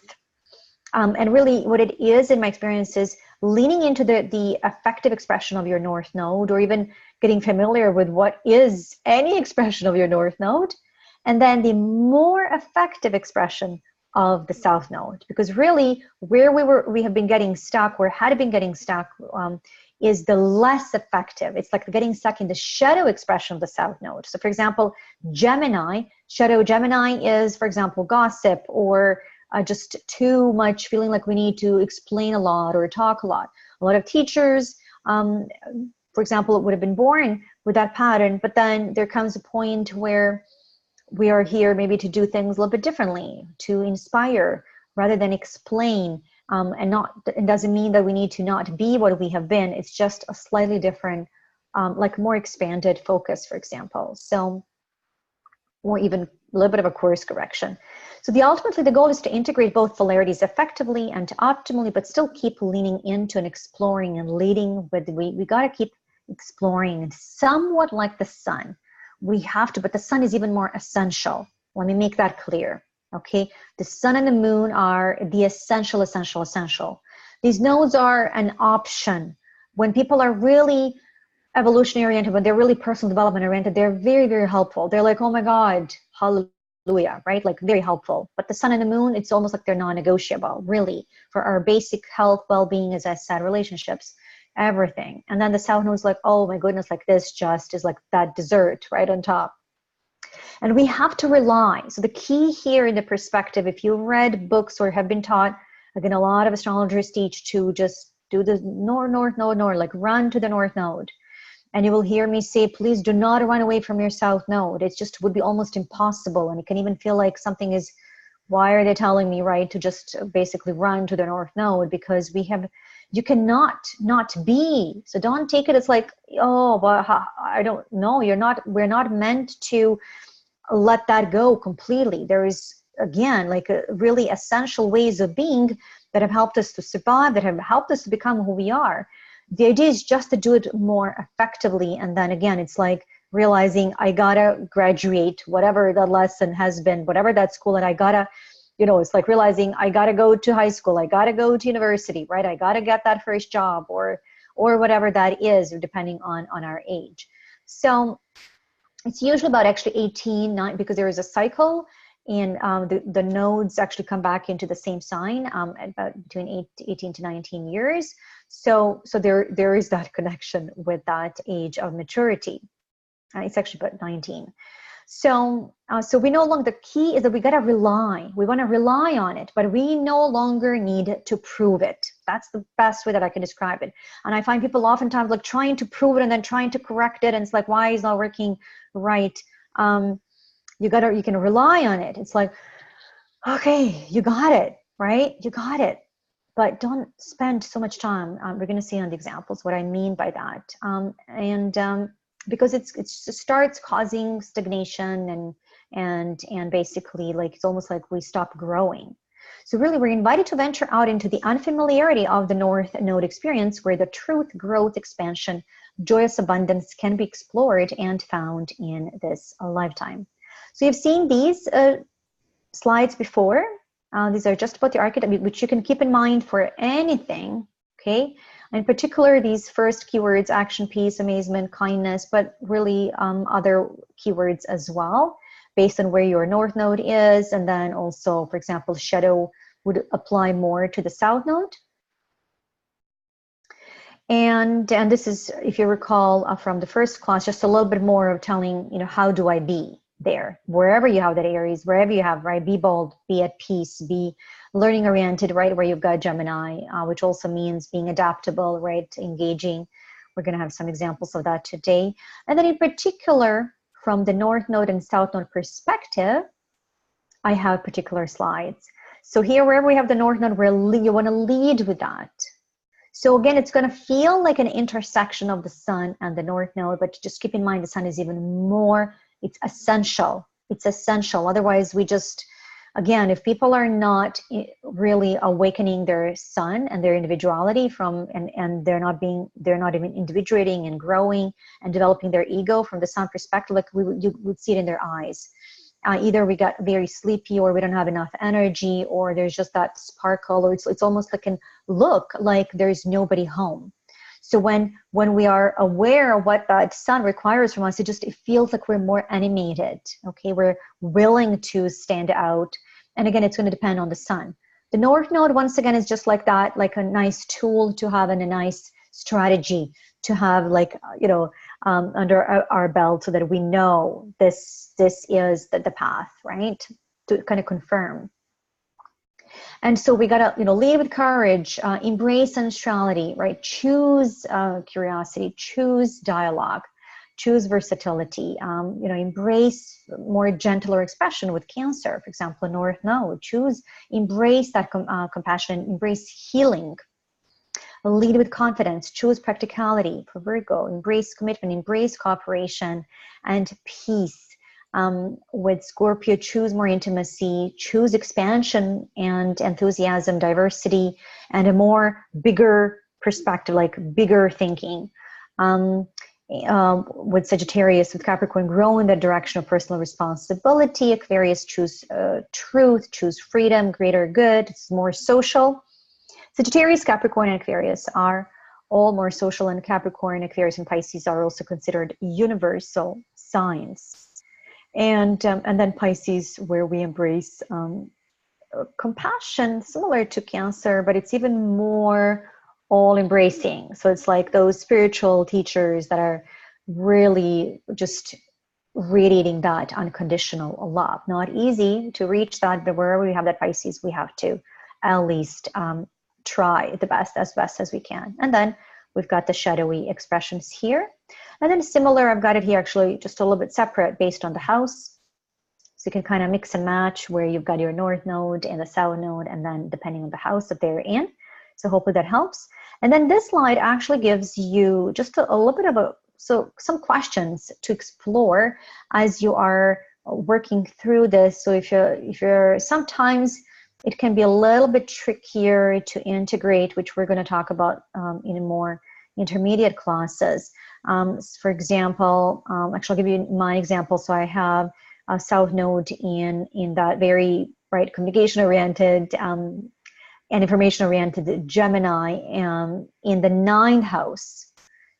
And really what it is in my experience is leaning into the effective expression of your North Node, or even getting familiar with what is any expression of your North Node, and then the more effective expression of the South Node. Because really where we have been getting stuck, or had been getting stuck, is the less effective. It's like getting stuck in the shadow expression of the South Node. So for example, shadow Gemini is, for example, gossip, or just too much feeling like we need to explain a lot or talk a lot. A lot of teachers, for example, it would have been boring with that pattern, but then there comes a point where we are here maybe to do things a little bit differently, to inspire rather than explain. And it doesn't mean that we need to not be what we have been. It's just a slightly different, like more expanded focus, for example. So, or even a little bit of a course correction. So ultimately the goal is to integrate both polarities effectively and optimally, but still keep leaning into and exploring and leading with, we got to keep exploring, somewhat like the sun. We have to, but the sun is even more essential. Let me make that clear. Okay, the sun and the moon are the essential. These nodes are an option. When people are really evolutionary oriented, when they're really personal development oriented, they're very, very helpful. They're like, oh my God, hallelujah, right? Like very helpful. But the sun and the moon, it's almost like they're non-negotiable, really, for our basic health, well-being, as I said, relationships, everything. And then the south node's like, oh my goodness, like this just is like that dessert right on top. And we have to rely. So the key here in the perspective, if you read books or have been taught, again, a lot of astrologers teach to just do the north node, like run to the north node. And you will hear me say, please do not run away from your south node. It just would be almost impossible. And it can even feel like something is, why are they telling me, right, to just basically run to the north node? Because you cannot not be. So don't take it as like, oh, but I don't know. We're not meant to let that go completely. There is, again, like a really essential ways of being that have helped us to survive, that have helped us to become who we are. The idea is just to do it more effectively. And then again, it's like realizing I gotta graduate, whatever the lesson has been, whatever that school, and I gotta, it's like realizing I gotta go to high school, I gotta go to university, right? I gotta get that first job or whatever that is, depending on our age. So it's usually about actually 18, because there is a cycle, and the nodes actually come back into the same sign about between 18 to 19 years. So there is that connection with that age of maturity. It's actually about 19. So we no longer, the key is that we want to rely on it, but we no longer need to prove it. That's the best way that I can describe it. And I find people oftentimes like trying to prove it and then trying to correct it. And it's like, why is it not working right? You can rely on it. It's like, okay, you got it, right? You got it. But don't spend so much time. We're going to see on the examples what I mean by that. Because it starts causing stagnation and basically like it's almost like we stop growing. So really we're invited to venture out into the unfamiliarity of the North Node experience, where the truth, growth, expansion, joyous abundance can be explored and found in this lifetime. So you've seen these slides before. These are just about the archetype, which you can keep in mind for anything, okay? In particular, these first keywords, action, peace, amazement, kindness, but really other keywords as well, based on where your North Node is. And then also, for example, shadow would apply more to the South Node. And this is, if you recall from the first class, just a little bit more of telling, how do I be there? Wherever you have that Aries, wherever you have, right? Be bold, be at peace, be learning oriented, right? Where you've got Gemini, which also means being adaptable, right? Engaging. We're going to have some examples of that today. And then in particular, from the North Node and South Node perspective, I have particular slides. So here, wherever we have the North Node, you want to lead with that. So again, it's going to feel like an intersection of the sun and the North Node, but just keep in mind the sun is even more, it's essential. It's essential. Otherwise, we just, again, if people are not really awakening their sun and their individuality and they're not even individuating and growing and developing their ego from the sun perspective, like you would see it in their eyes. Either we got very sleepy, or we don't have enough energy, or there's just that sparkle, or it's almost like can look like there's nobody home. So when we are aware of what that sun requires from us, it feels like we're more animated. Okay, we're willing to stand out. And again, it's going to depend on the sun. The North Node, once again, is just like that, like a nice tool to have and a nice strategy to have, like, under our belt, so that we know this is the path, right? To kind of confirm. And so we got to, lead with courage, embrace sensuality, right? Choose curiosity, choose dialogue, choose versatility. Embrace more gentler expression with Cancer. For example, North Node, embrace that compassion, embrace healing. Lead with confidence, choose practicality. For Virgo, embrace commitment, embrace cooperation and peace. With Scorpio, choose more intimacy, choose expansion and enthusiasm, diversity, and a more bigger perspective, like bigger thinking. With Sagittarius, with Capricorn, grow in the direction of personal responsibility. Aquarius, choose truth, choose freedom, greater good. It's more social. Sagittarius, Capricorn, and Aquarius are all more social, and Capricorn, Aquarius, and Pisces are also considered universal signs. And then Pisces, where we embrace compassion, similar to Cancer, but it's even more all-embracing. So it's like those spiritual teachers that are really just radiating that unconditional love. Not easy to reach that, but wherever we have that Pisces, we have to at least try the best as we can. And then we've got the shadowy expressions here. And then similar, I've got it here actually just a little bit separate based on the house. So you can kind of mix and match where you've got your North Node and the South Node, and then depending on the house that they're in. So hopefully that helps. And then this slide actually gives you just a little bit of some questions to explore as you are working through this. So if you're sometimes it can be a little bit trickier to integrate, which we're going to talk about in more intermediate classes. For example, actually I'll give you my example. So I have a South Node in that very communication-oriented and information-oriented Gemini in the 9th house.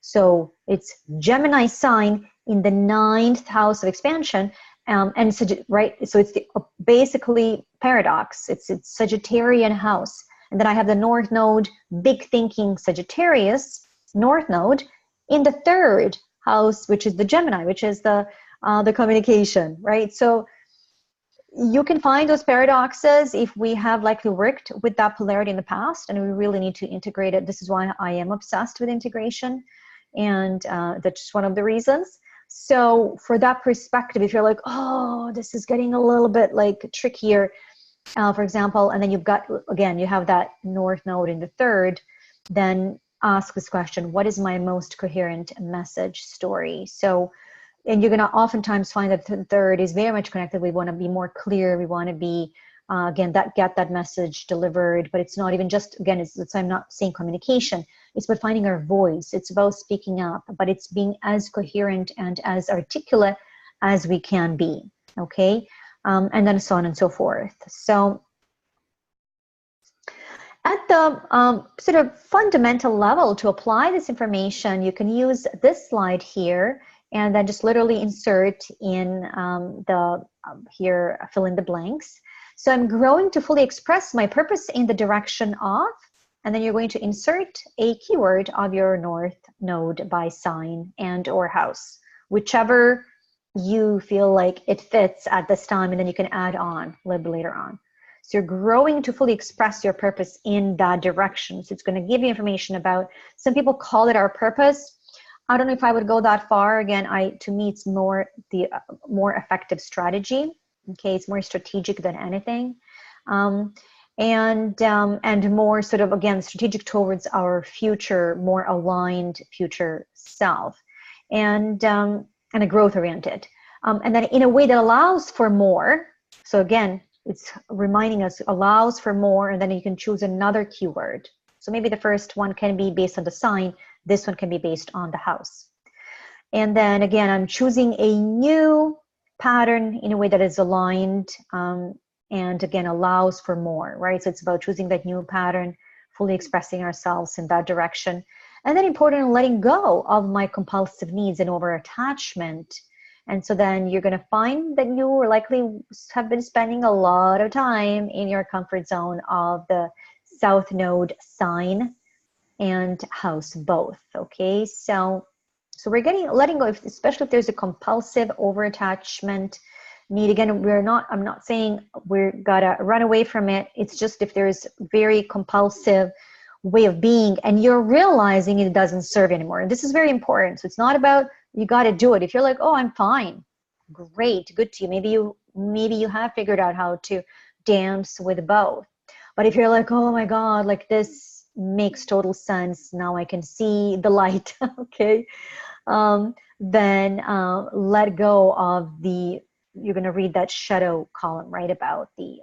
So it's Gemini sign in the 9th house of expansion. And so it's basically paradox. It's Sagittarian house. And then I have the North Node, big thinking Sagittarius, North Node, in the 3rd house, which is the Gemini, which is the communication, right? So you can find those paradoxes if we have likely worked with that polarity in the past, and we really need to integrate it. This is why I am obsessed with integration, and that's just one of the reasons. So for that perspective, if you're like, oh, this is getting a little bit like trickier, for example, and then you've got, again, you have that North Node in the 3rd, then ask this question: what is my most coherent message story? So, and you're going to oftentimes find that the 3rd is very much connected. We want to be more clear. We want to be, again, get that message delivered. But it's not even just, again, I'm not saying communication. It's about finding our voice. It's about speaking up, but it's being as coherent and as articulate as we can be, okay? And then so on and so forth. So at the sort of fundamental level, to apply this information, you can use this slide here and then just literally insert in here, fill in the blanks. So I'm growing to fully express my purpose in the direction of, and then you're going to insert a keyword of your North Node by sign and or house, whichever you feel like it fits at this time, and then you can add on a little bit later on. So you're growing to fully express your purpose in that direction. So it's going to give you information about, some people call it our purpose. I don't know if I would go that far. Again, to me, it's more the more effective strategy. Okay, it's more strategic than anything. And more sort of, again, strategic towards our future, more aligned future self, and a growth oriented, and then in a way that allows for more. So again, it's reminding us, allows for more, and then you can choose another keyword. So maybe the first one can be based on the sign, this one can be based on the house. And then again, I'm choosing a new pattern in a way that is aligned, and again, allows for more, right? So it's about choosing that new pattern, fully expressing ourselves in that direction. And then important, letting go of my compulsive needs and over attachment. And so then you're going to find that you likely have been spending a lot of time in your comfort zone of the South Node sign and house both, okay? So we're letting go, especially if there's a compulsive over attachment need. Again, I'm not saying we're gotta run away from it. It's just if there's very compulsive way of being and you're realizing it doesn't serve anymore. And this is very important. So it's not about you got to do it. If you're like, oh, I'm fine, great, good to you. Maybe you have figured out how to dance with both. But if you're like, oh my God, like this makes total sense, now I can see the light, okay, then let go of the, you're going to read that shadow column, right, about the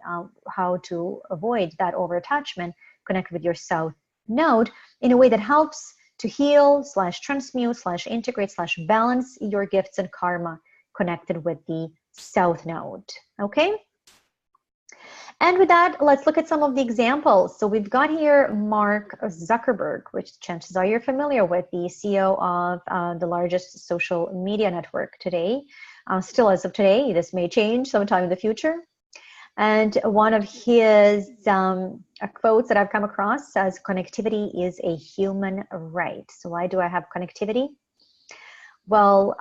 how to avoid that over attachment, connect with your south node in a way that helps to heal / transmute / integrate / balance your gifts and karma connected with the south node. Okay. And with that, let's look at some of the examples. So we've got here Mark Zuckerberg, which chances are you're familiar with, the CEO of the largest social media network today. Still as of today, this may change sometime in the future. And one of his quotes that I've come across says, connectivity is a human right. So why do I have connectivity? Well,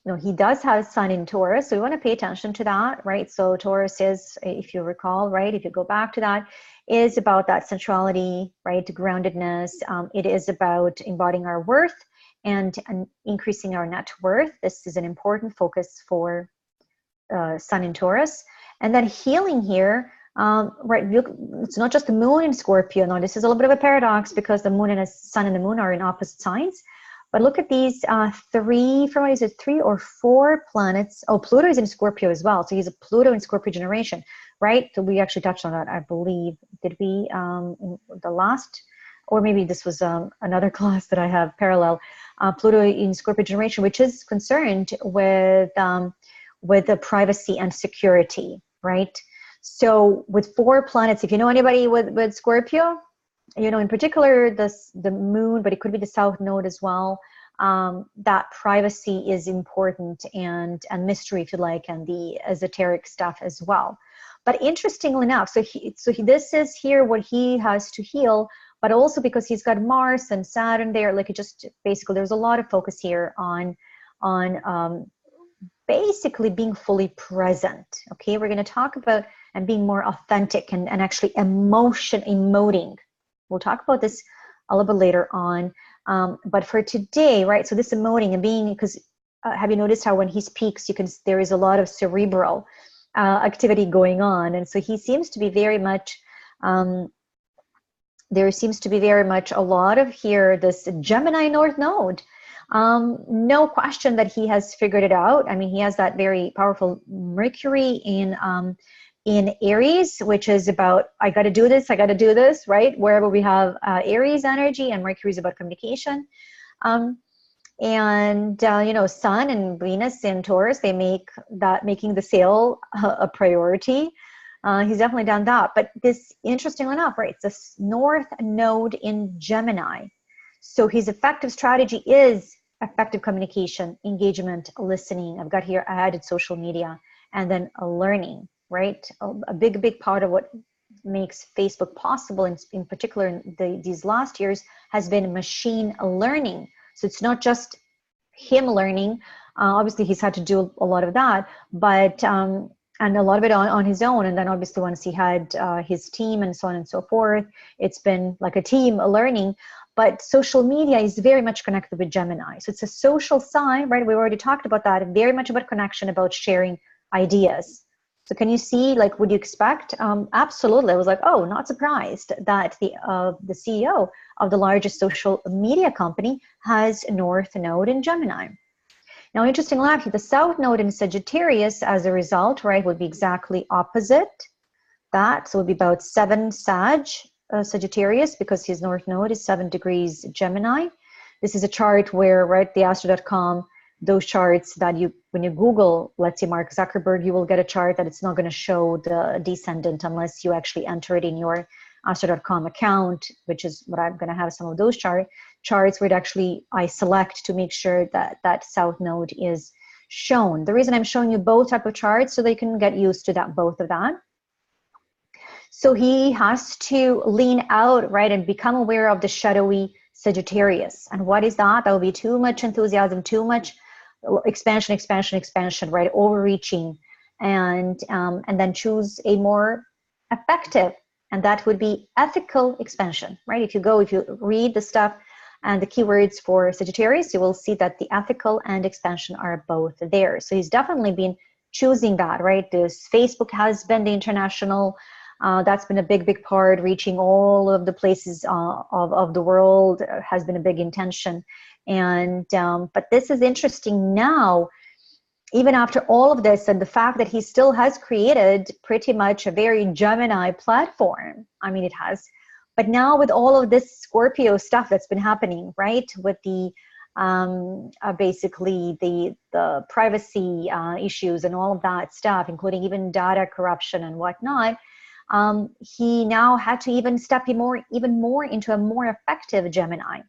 you know, he does have Sun in Taurus, so we want to pay attention to that, right? So Taurus is, if you recall, right, if you go back to that, is about that centrality, right, groundedness. It is about embodying our worth and increasing our net worth. This is an important focus for Sun in Taurus. And then healing here, right, it's not just the moon in Scorpio. Now, this is a little bit of a paradox because the moon and the sun and the moon are in opposite signs. But look at these three or four planets. Oh, Pluto is in Scorpio as well. So he's a Pluto in Scorpio generation, right? So we actually touched on that, I believe. Did we in the last, or maybe this was another class that I have parallel. Pluto in Scorpio generation, which is concerned with the privacy and security, right? So with four planets, if you know anybody with Scorpio, you know, in particular, the moon, but it could be the south node as well. That privacy is important, and mystery, if you like, and the esoteric stuff as well. But interestingly enough, this is here what he has to heal, but also because he's got Mars and Saturn there, like it just basically there's a lot of focus here on basically being fully present. Okay, we're going to talk about and being more authentic and actually emoting. We'll talk about this a little bit later on. But for today, right, so this emoting and being, because have you noticed how when he speaks, there is a lot of cerebral activity going on. And so he seems to be very much, there seems to be very much a lot of here, this Gemini North Node. No question that he has figured it out. I mean, he has that very powerful Mercury in Aries, which is about, I got to do this, right? Wherever we have Aries energy, and Mercury is about communication. You know, Sun and Venus in Taurus, they make that making the sale a priority. He's definitely done that. But this, interestingly enough, right, it's this North Node in Gemini. So his effective strategy is effective communication, engagement, listening. I've got here, I added social media, and then learning. Right, a big part of what makes Facebook possible, in particular in these last years, has been machine learning. So it's not just him learning. Obviously, he's had to do a lot of that, but and a lot of it on his own. And then obviously, once he had his team and so on and so forth, it's been like a team learning. But social media is very much connected with Gemini. So it's a social sign, right? We already talked about that, and very much about connection, about sharing ideas. So can you see, like, would you expect? Absolutely. I was like, oh, not surprised that the CEO of the largest social media company has North Node in Gemini. Now, interestingly enough, the South Node in Sagittarius, as a result, right, would be exactly opposite that. So it would be about 7 Sagittarius, because his North Node is 7 degrees Gemini. This is a chart where, right, the astro.com, those charts that when you Google, let's say Mark Zuckerberg, you will get a chart that it's not going to show the descendant unless you actually enter it in your astro.com account, which is what I'm going to have some of those charts where it actually I select to make sure that that South Node is shown. The reason I'm showing you both type of charts so they can get used to that, both of that. So he has to lean out, right, and become aware of the shadowy Sagittarius. And what is that? That will be too much enthusiasm, too much expansion, right? Overreaching, and then choose a more effective, and that would be ethical expansion, right? If you read the stuff And the keywords for Sagittarius, you will see that the ethical and expansion are both there. So he's definitely been choosing that, right? This Facebook has been the international, that's been a big part, reaching all of the places of the world has been a big intention. And but this is interesting now, even after all of this, and the fact that he still has created pretty much a very Gemini platform. I mean, it has. But now with all of this Scorpio stuff that's been happening, right, with the basically the privacy issues and all of that stuff, including even data corruption and whatnot, he now had to even step even more into a more effective Gemini,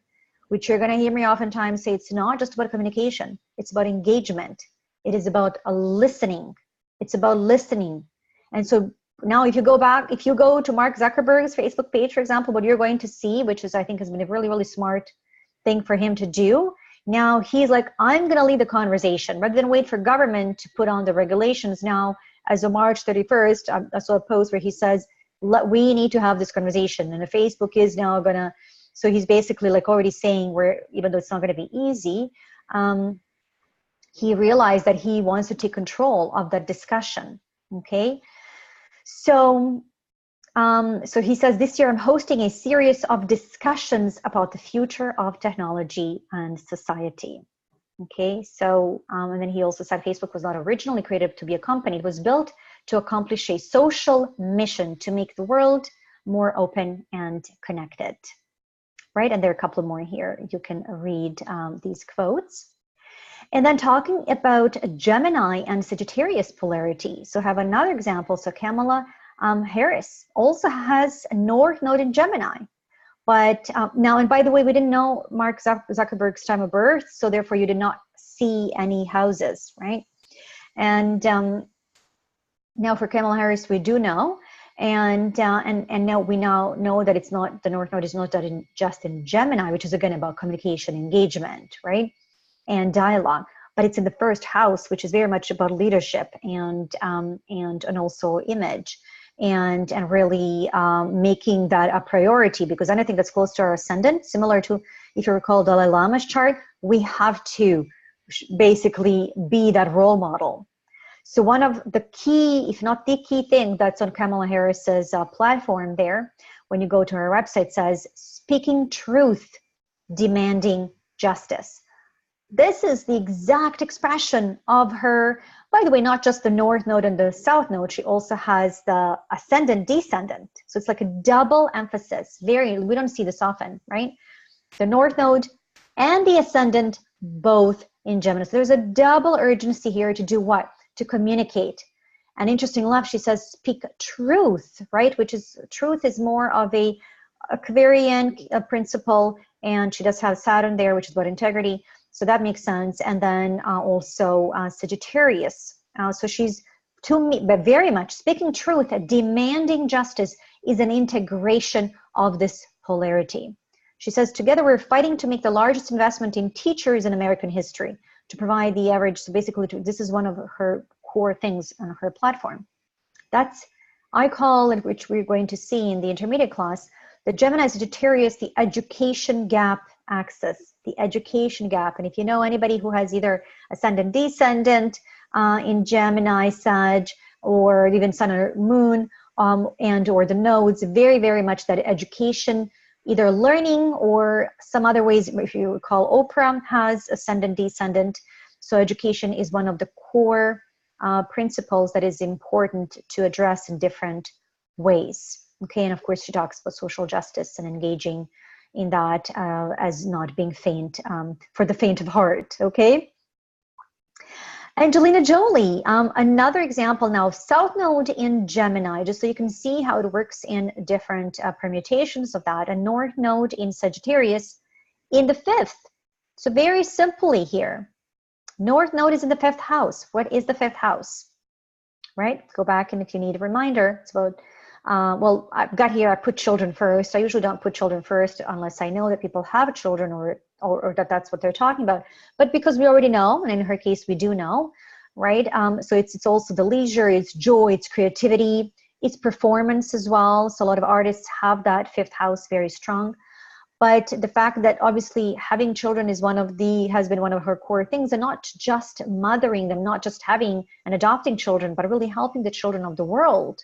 which you're going to hear me oftentimes say, it's not just about communication, it's about engagement. It is about listening. It's about listening. And so now if you go to Mark Zuckerberg's Facebook page, for example, what you're going to see, which is, I think, has been a really smart thing for him to do. Now he's like, I'm going to lead the conversation rather than wait for government to put on the regulations. Now, as of March 31st, I saw a post where he says, we need to have this conversation. And Facebook is now going to, so he's basically like already saying, where even though it's not going to be easy, he realized that he wants to take control of that discussion. Okay. So he says, this year I'm hosting a series of discussions about the future of technology and society. Okay, so, and then he also said Facebook was not originally created to be a company. It was built to accomplish a social mission to make the world more open and connected. Right, and there are a couple more here. You can read these quotes. And then talking about Gemini and Sagittarius polarity. So I have another example. So Kamala Harris also has a North Node in Gemini. But now, and by the way, we didn't know Mark Zuckerberg's time of birth, so therefore you did not see any houses, right? And now for Kamala Harris, we do know. And now we now know that it's not, the North Node is not just in Gemini, which is again about communication, engagement, right? And dialogue, but it's in the first house, which is very much about leadership and also image, and really making that a priority, because anything that's close to our ascendant, similar to, if you recall Dalai Lama's chart, we have to basically be that role model. So one of the key, if not the key thing that's on Kamala Harris's platform there, when you go to her website, says, speaking truth, demanding justice. This is the exact expression of her, by the way, not just the North Node and the South Node, she also has the ascendant, descendant. So it's like a double emphasis. We don't see this often, right? The North Node and the ascendant, both in Gemini. So there's a double urgency here to do what? To communicate. And interesting enough, she says, speak truth, right? Which is, truth is more of a Aquarian principle, and she does have Saturn there, which is about integrity. So that makes sense. And then also Sagittarius. So she's, to me, but very much speaking truth, demanding justice is an integration of this polarity. She says, together we're fighting to make the largest investment in teachers in American history, to provide the average. So basically, this is one of her core things on her platform. That's, I call it, which we're going to see in the intermediate class, the Gemini Sagittarius, the education gap axis, the education gap. And if you know anybody who has either ascendant, descendant in Gemini, Sag, or even Sun or Moon, and or the nodes, very much that education, either learning or some other ways. If you recall, Oprah has ascendant, descendant. So education is one of the core principles that is important to address in different ways. Okay, and of course she talks about social justice and engaging in that as not being faint, for the faint of heart, okay? Angelina Jolie, another example now of South Node in Gemini, just so you can see how it works in different permutations of that, and North Node in Sagittarius in the 5th. So very simply here, North Node is in the 5th house. What is the 5th house? Right, go back, and if you need a reminder, it's about, well, I've got here, I put children first. I usually don't put children first unless I know that people have children or that that's what they're talking about. But because we already know, and in her case, we do know, right? So it's also the leisure, it's joy, it's creativity, it's performance as well. So a lot of artists have that 5th house very strong. But the fact that obviously having children is has been one of her core things, and not just mothering them, not just having and adopting children, but really helping the children of the world.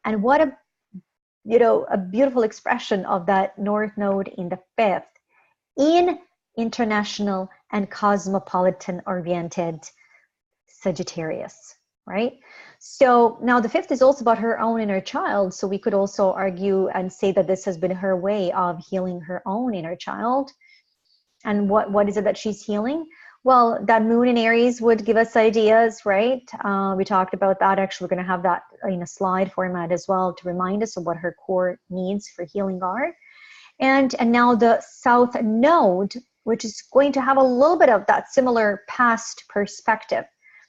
And what a beautiful expression of that North Node in the 5th, in international and cosmopolitan oriented Sagittarius, right? So now the 5th is also about her own inner child. So we could also argue and say that this has been her way of healing her own inner child. And what is it that she's healing? Well, that moon in Aries would give us ideas, right? We talked about that. Actually, we're going to have that in a slide format as well to remind us of what her core needs for healing are. And now the South Node, which is going to have a little bit of that similar past perspective.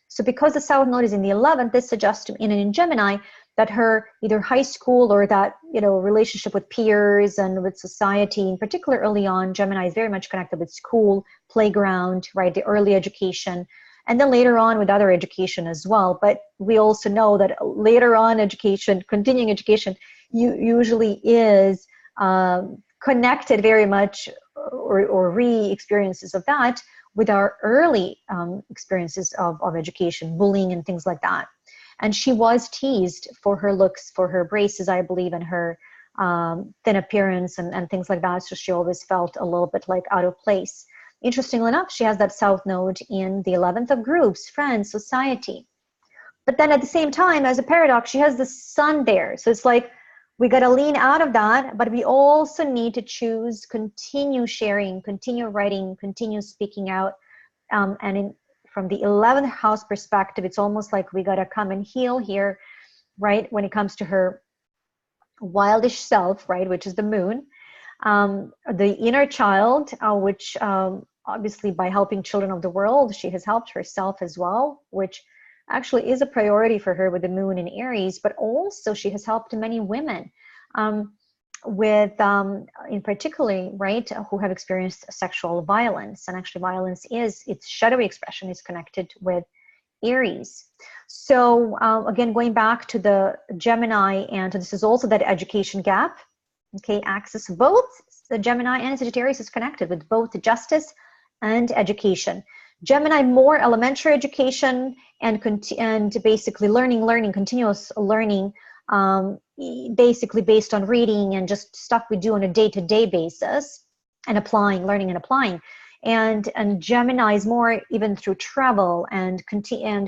So because the South Node is in the 11th, this suggests in Gemini that her either high school or that relationship with peers and with society, in particular early on, Gemini is very much connected with school, playground, right, the early education, and then later on with other education as well. But we also know that later on education, continuing education, usually is connected very much, or re-experiences of that, with our early experiences of education, bullying and things like that. And she was teased for her looks, for her braces, I believe, and her thin appearance and things like that. So she always felt a little bit like out of place. Interestingly enough, she has that South Node in the 11th of groups, friends, society. But then at the same time, as a paradox, she has the Sun there. So it's like, we got to lean out of that, but we also need to choose, continue sharing, continue writing, continue speaking out. From the 11th house perspective, it's almost like we got to come and heal here, right? When it comes to her wildish self, right? Which is the moon. The inner child, which obviously by helping children of the world, she has helped herself as well, which actually is a priority for her with the moon in Aries, but also she has helped many women with, in particular, right, who have experienced sexual violence. And actually violence its shadowy expression is connected with Aries. So again, going back to the Gemini, and this is also that education gap, okay, axis, both the Gemini and Sagittarius is connected with both justice and education. Gemini, more elementary education and basically learning, continuous learning, basically based on reading and just stuff we do on a day-to-day basis, and learning and applying. And Gemini is more even through travel and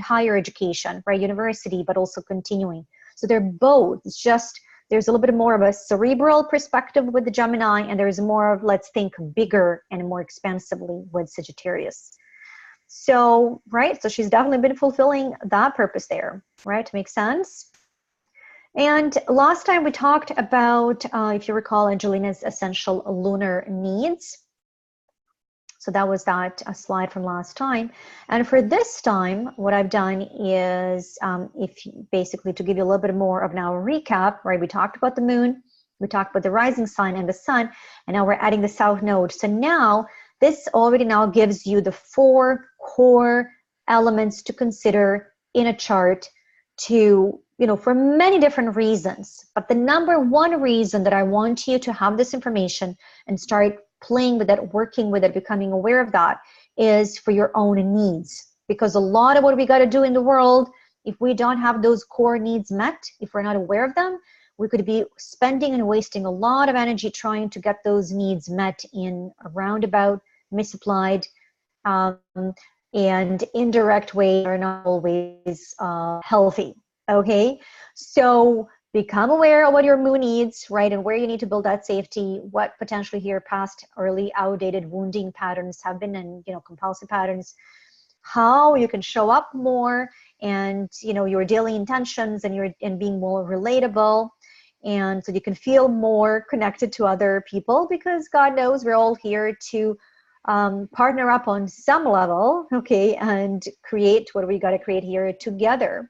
higher education, right, university, but also continuing. So they're both, it's just, there's a little bit more of a cerebral perspective with the Gemini, and there's more of, let's think bigger and more expansively with Sagittarius. So, right, so she's definitely been fulfilling that purpose there, right? Makes sense? And last time we talked about, if you recall, Angelina's essential lunar needs. So that was that slide from last time. And for this time, what I've done is, basically to give you a little bit more of now a recap, right? We talked about the moon, we talked about the rising sign and the sun, and now we're adding the South Node. So now, this already now gives you the 4 core elements to consider in a chart to, for many different reasons. But the number one reason that I want you to have this information and start playing with it, working with it, becoming aware of that, is for your own needs. Because a lot of what we got to do in the world, if we don't have those core needs met, if we're not aware of them, we could be spending and wasting a lot of energy trying to get those needs met in a roundabout, misapplied, and indirect way are not always healthy, okay? So become aware of what your moon needs, right, and where you need to build that safety, what potentially here past early outdated wounding patterns have been, and compulsive patterns, how you can show up more, and your daily intentions, and being more relatable, and so you can feel more connected to other people, because God knows we're all here to partner up on some level, okay, and create what we got to create here together.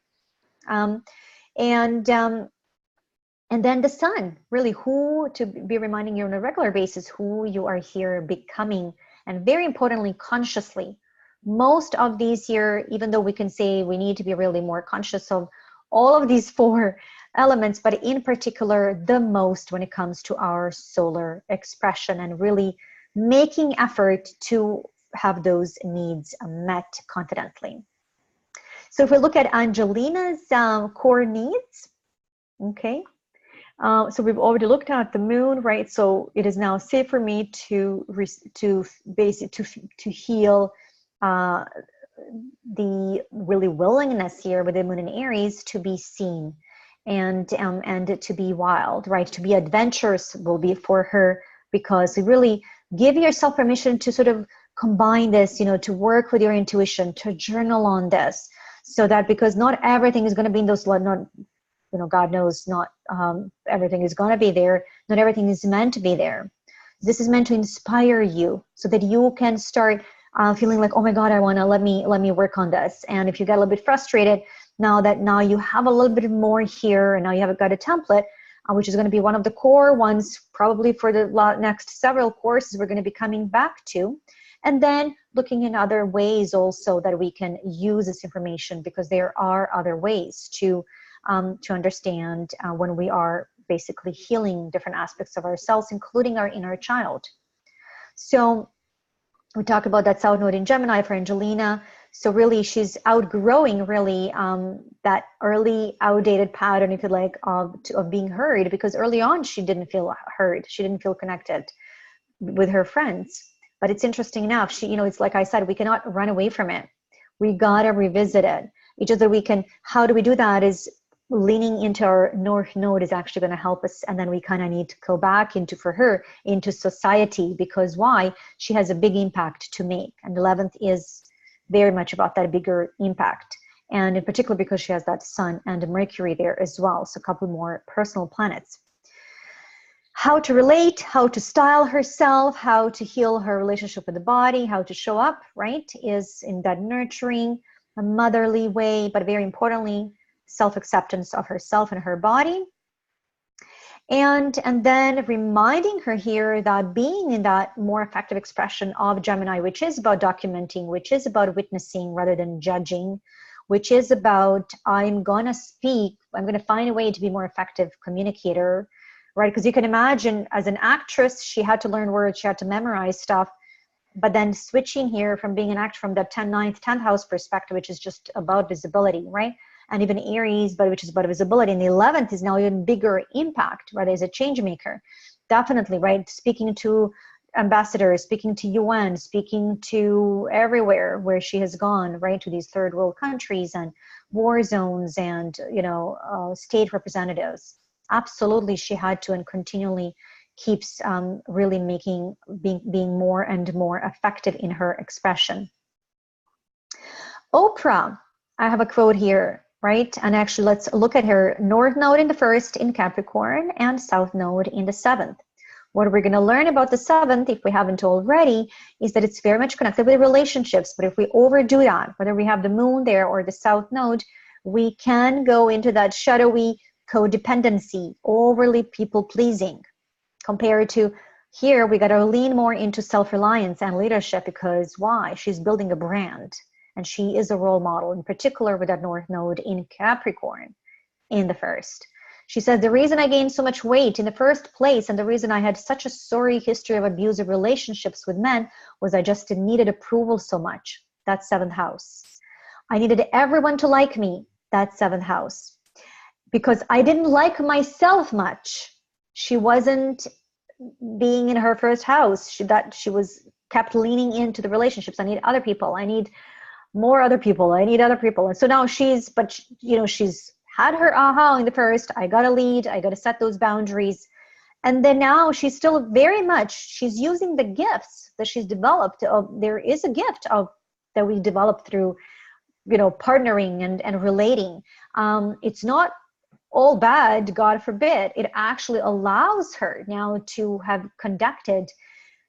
And then the sun, really, who to be reminding you on a regular basis who you are here becoming, and very importantly, consciously. Most of these here, even though we can say we need to be really more conscious of all of these 4 elements, but in particular, the most when it comes to our solar expression and really making effort to have those needs met confidently. So if we look at Angelina's core needs, okay, so we've already looked at the moon, right? So it is now safe for me to heal the really willingness here with the moon in Aries to be seen and to be wild, right? To be adventurous will be for her, because you really give yourself permission to sort of combine this, you know, to work with your intuition, to journal on this, so that, because not everything is going to be in those, not, you know, God knows not everything is going to be there. Not everything is meant to be there. This is meant to inspire you so that you can start feeling like, oh my God, I want to, let me work on this. And if you get a little bit frustrated, now you have a little bit more here, and now you have got a template, which is going to be one of the core ones, probably for the next several courses we're going to be coming back to. And then looking in other ways also that we can use this information, because there are other ways to understand when we are basically healing different aspects of ourselves, including our inner child. So we talk about that South Node in Gemini for Angelina. So really, she's outgrowing really that early outdated pattern, if you like, of being heard, because early on she didn't feel heard. She didn't feel connected with her friends. But it's interesting enough, she, you know, it's like I said, we cannot run away from it. We gotta revisit it. It's just that we can, how do we do that is leaning into our North Node is actually going to help us. And then we kind of need to go back for her, into society, because why? She has a big impact to make. And 11th is very much about that bigger impact. And in particular, because she has that Sun and Mercury there as well. So a couple more personal planets. How to relate, how to style herself, how to heal her relationship with the body, how to show up, right, is in that nurturing, a motherly way, but very importantly, self-acceptance of herself and her body. And then reminding her here that being in that more effective expression of Gemini, which is about documenting, which is about witnessing rather than judging, which is about, I'm gonna speak, I'm gonna find a way to be more effective communicator, right? Because you can imagine, as an actress, she had to learn words, she had to memorize stuff, but then switching here from being an actor from that 10th house perspective, which is just about visibility, right? And even Aries, but which is about visibility. And the 11th is now even bigger impact, right? As a change maker. Definitely, right? Speaking to ambassadors, speaking to UN, speaking to everywhere where she has gone, right? To these third world countries and war zones and, you know, state representatives. Absolutely, she had to, and continually keeps really being more and more effective in her expression. Oprah, I have a quote here, right? And actually, let's look at her North Node in the 1st in Capricorn and South Node in the 7th. What we're going to learn about the 7th, if we haven't already, is that it's very much connected with relationships. But if we overdo that, whether we have the moon there or the South Node, we can go into that shadowy codependency, overly people-pleasing, compared to here, we got to lean more into self-reliance and leadership, because why? She's building a brand, and she is a role model, in particular with that North Node in Capricorn in the 1st. She says, the reason I gained so much weight in the first place, and the reason I had such a sorry history of abusive relationships with men, was I just needed approval so much. That's 7th house. I needed everyone to like me. That's 7th house. Because I didn't like myself much. She wasn't being in her 1st house. She was kept leaning into the relationships. I need other people. I need more other people. I need other people. And so now she's had her aha in the 1st. I got to lead. I got to set those boundaries. And then now she's still very much, she's using the gifts that she's developed. There is a gift that we developed through, you know, partnering and relating. It's not all bad, God forbid. It actually allows her now to have conducted,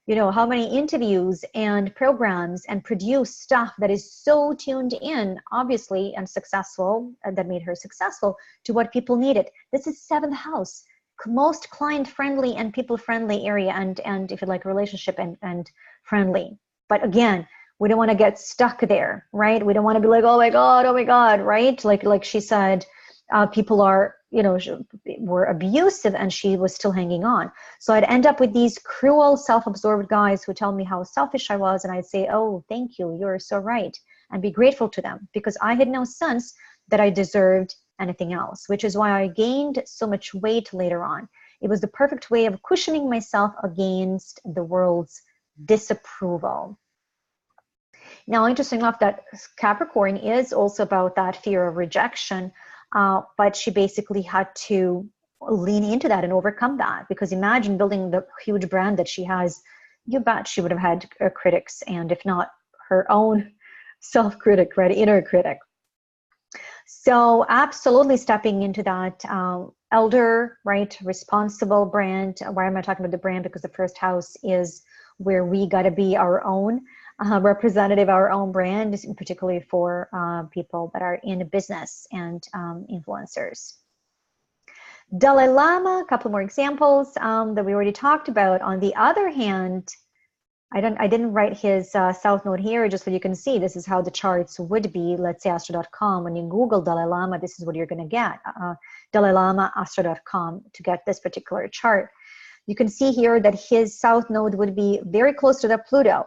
you know, how many interviews and programs and produced stuff that is so tuned in, obviously, and successful, and that made her successful to what people needed. This is 7th house, most client-friendly and people-friendly area, and if you like, relationship and friendly. But again, we don't want to get stuck there, right? We don't want to be like, oh my God, right? Like she said, people are, were abusive, and she was still hanging on. So I'd end up with these cruel, self-absorbed guys who tell me how selfish I was, and I'd say, oh, thank you, you're so right, and be grateful to them, because I had no sense that I deserved anything else, which is why I gained so much weight later on. It was the perfect way of cushioning myself against the world's disapproval. Now, interesting enough, that Capricorn is also about that fear of rejection, but she basically had to lean into that and overcome that, because imagine building the huge brand that she has. You bet she would have had critics, and if not her own self-critic, right, inner critic. So absolutely stepping into that elder, right, responsible brand. Why am I talking about the brand? Because the first house is where we got to be our own representative, our own brand, particularly for people that are in business and influencers. Dalai Lama, a couple more examples that we already talked about. On the other hand, I didn't write his south node here, just so you can see this is how the charts would be. Let's say astro.com. When you Google Dalai Lama, this is what you're going to get. Dalai Lama, astro.com, to get this particular chart. You can see here that his south node would be very close to the Pluto,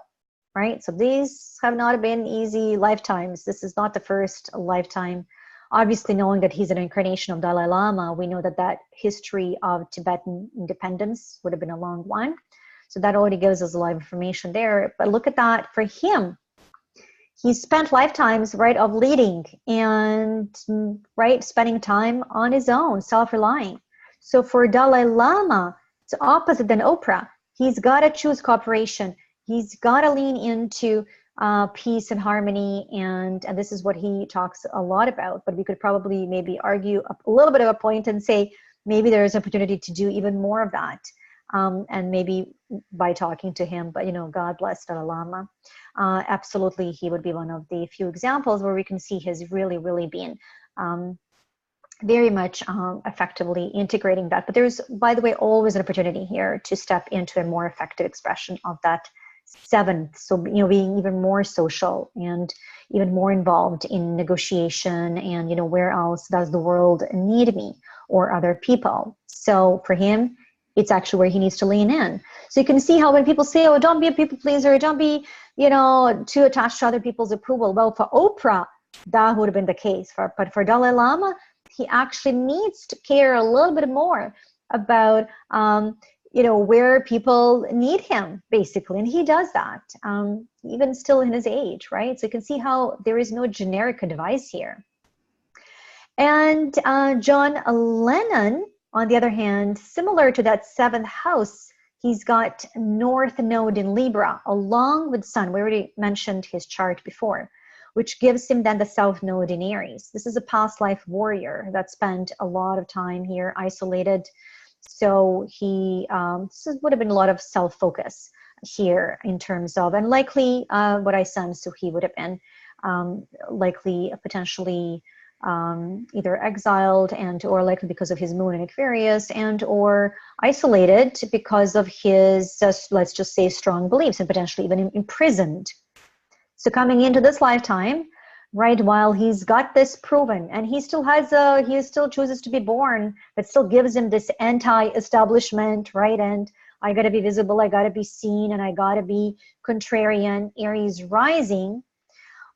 right? So these have not been easy lifetimes. This is not the first lifetime. Obviously, knowing that he's an incarnation of Dalai Lama, we know that that history of Tibetan independence would have been a long one. So that already gives us a lot of information there. But look at that for him. He spent lifetimes, right, of leading and, right, spending time on his own, self-relying. So for Dalai Lama, it's opposite than Oprah. He's got to choose cooperation. He's got to lean into peace and harmony. And this is what he talks a lot about. But we could probably maybe argue a little bit of a point and say, maybe there's an opportunity to do even more of that. And maybe by talking to him, but God bless Dalai Lama. Absolutely, he would be one of the few examples where we can see his really been very much effectively integrating that. But there's, by the way, always an opportunity here to step into a more effective expression of that seventh. So, being even more social and even more involved in negotiation and, where else does the world need me or other people? So for him, it's actually where he needs to lean in. So you can see how when people say, oh, don't be a people pleaser, don't be, too attached to other people's approval. Well, for Oprah, that would have been the case. But for Dalai Lama, he actually needs to care a little bit more about, where people need him, basically. And he does that, even still in his age, right? So you can see how there is no generic advice here. And John Lennon, on the other hand, similar to that seventh house, he's got North Node in Libra, along with Sun. We already mentioned his chart before, which gives him then the South Node in Aries. This is a past life warrior that spent a lot of time here isolated. So he would have been a lot of self-focus here in terms of, and likely what I sense, so he would have been likely potentially either exiled and or likely because of his moon in Aquarius and or isolated because of his, let's just say, strong beliefs, and potentially even imprisoned. So coming into this lifetime, right, while he's got this proven and he still has he still chooses to be born, but still gives him this anti-establishment, right, and I got to be visible, I got to be seen, and I got to be contrarian, Aries rising.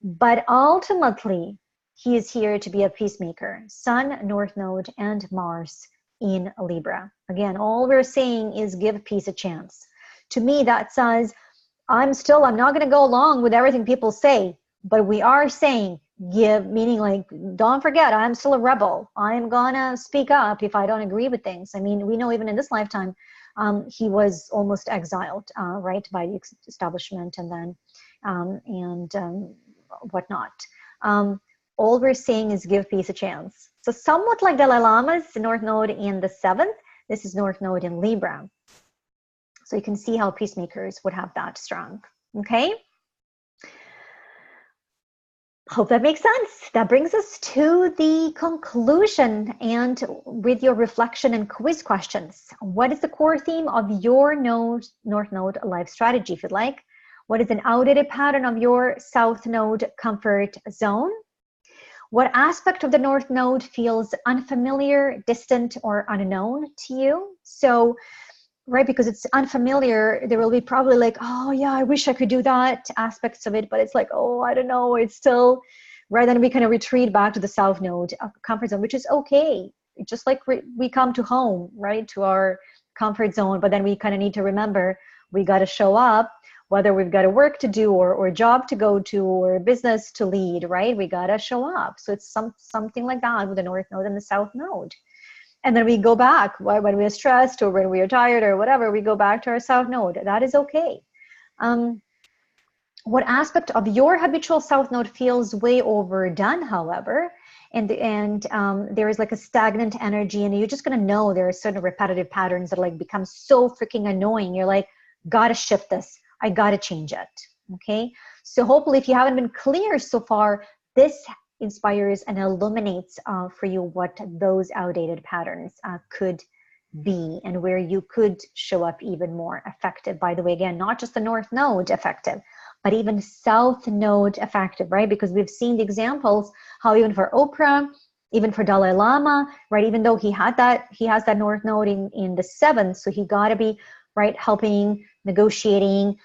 But ultimately, he is here to be a peacemaker. Sun, North Node, and Mars in Libra. Again, all we're saying is give peace a chance. To me, that says, I'm not going to go along with everything people say, but we are saying give, meaning like, don't forget, I'm still a rebel. I'm going to speak up if I don't agree with things. I mean, we know even in this lifetime, he was almost exiled, right, by the establishment and then, whatnot. All we're saying is give peace a chance. So somewhat like Dalai Lama's North Node in the 7th, this is North Node in Libra. So you can see how peacemakers would have that strong, okay? Hope that makes sense. That brings us to the conclusion and with your reflection and quiz questions. What is the core theme of your North Node life strategy, if you'd like? What is an outdated pattern of your South Node comfort zone? What aspect of the North Node feels unfamiliar, distant, or unknown to you? So, right, because it's unfamiliar, there will be probably like, oh yeah, I wish I could do that aspects of it, but it's like, oh, I don't know, it's still, right, then we kind of retreat back to the South Node comfort zone, which is okay. Just like we come to home, right, to our comfort zone, but then we kind of need to remember we got to show up, whether we've got a work to do or a job to go to or a business to lead, right? We got to show up. So it's something like that with the North Node and the South Node. And then we go back when we are stressed or when we are tired or whatever, we go back to our South Node. That is okay. What aspect of your habitual South Node feels way overdone, however, and there is like a stagnant energy, and you're just going to know there are certain repetitive patterns that like become so freaking annoying. You're like, gotta shift this. I gotta change it. Okay. So hopefully if you haven't been clear so far, this inspires and illuminates for you what those outdated patterns could be and where you could show up even more effective. By the way, again, not just the North Node effective, but even South Node effective, right? Because we've seen the examples how even for Oprah, even for Dalai Lama, right? Even though he has that North Node in the 7th, so he got to be, right, helping, negotiating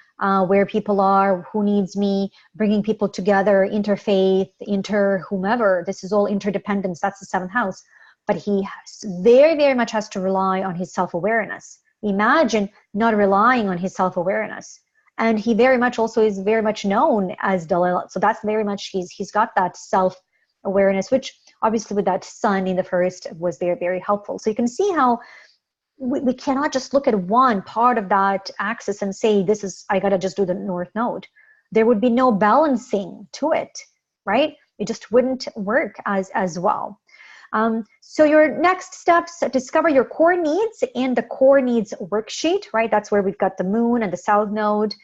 where people are, who needs me, bringing people together, interfaith, whomever. This is all interdependence. That's the 7th house. But he very, very much has to rely on his self-awareness. Imagine not relying on his self-awareness. And he very much also is very much known as Dalai Lama. So that's very much, he's got that self-awareness, which obviously with that sun in the 1st was very, very helpful. So you can see how we cannot just look at one part of that axis and say, I got to just do the North Node. There would be no balancing to it, right? It just wouldn't work as well. So your next steps, discover your core needs in the core needs worksheet, right? That's where we've got the moon and the South Node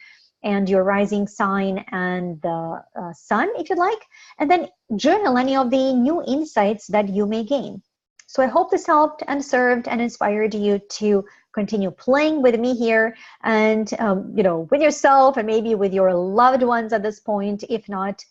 and your rising sign and the sun, if you'd like. And then journal any of the new insights that you may gain. So I hope this helped and served and inspired you to continue playing with me here and, with yourself and maybe with your loved ones at this point, if not,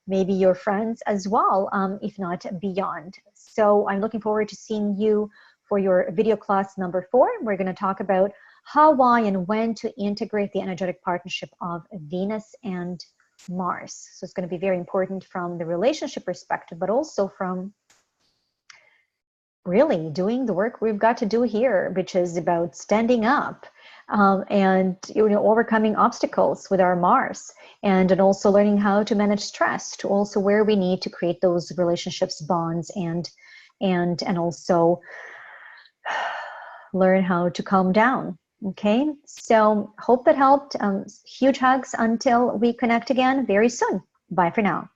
maybe your friends as well, if not beyond. So I'm looking forward to seeing you for your video class number 4. We're going to talk about how, why, and when to integrate the energetic partnership of Venus and Mars. So it's going to be very important from the relationship perspective, but also from really doing the work we've got to do here, which is about standing up and overcoming obstacles with our Mars, and also learning how to manage stress, to also where we need to create those relationships, bonds, and also learn how to calm down. Okay, so hope that helped. Huge hugs until we connect again very soon. Bye for now.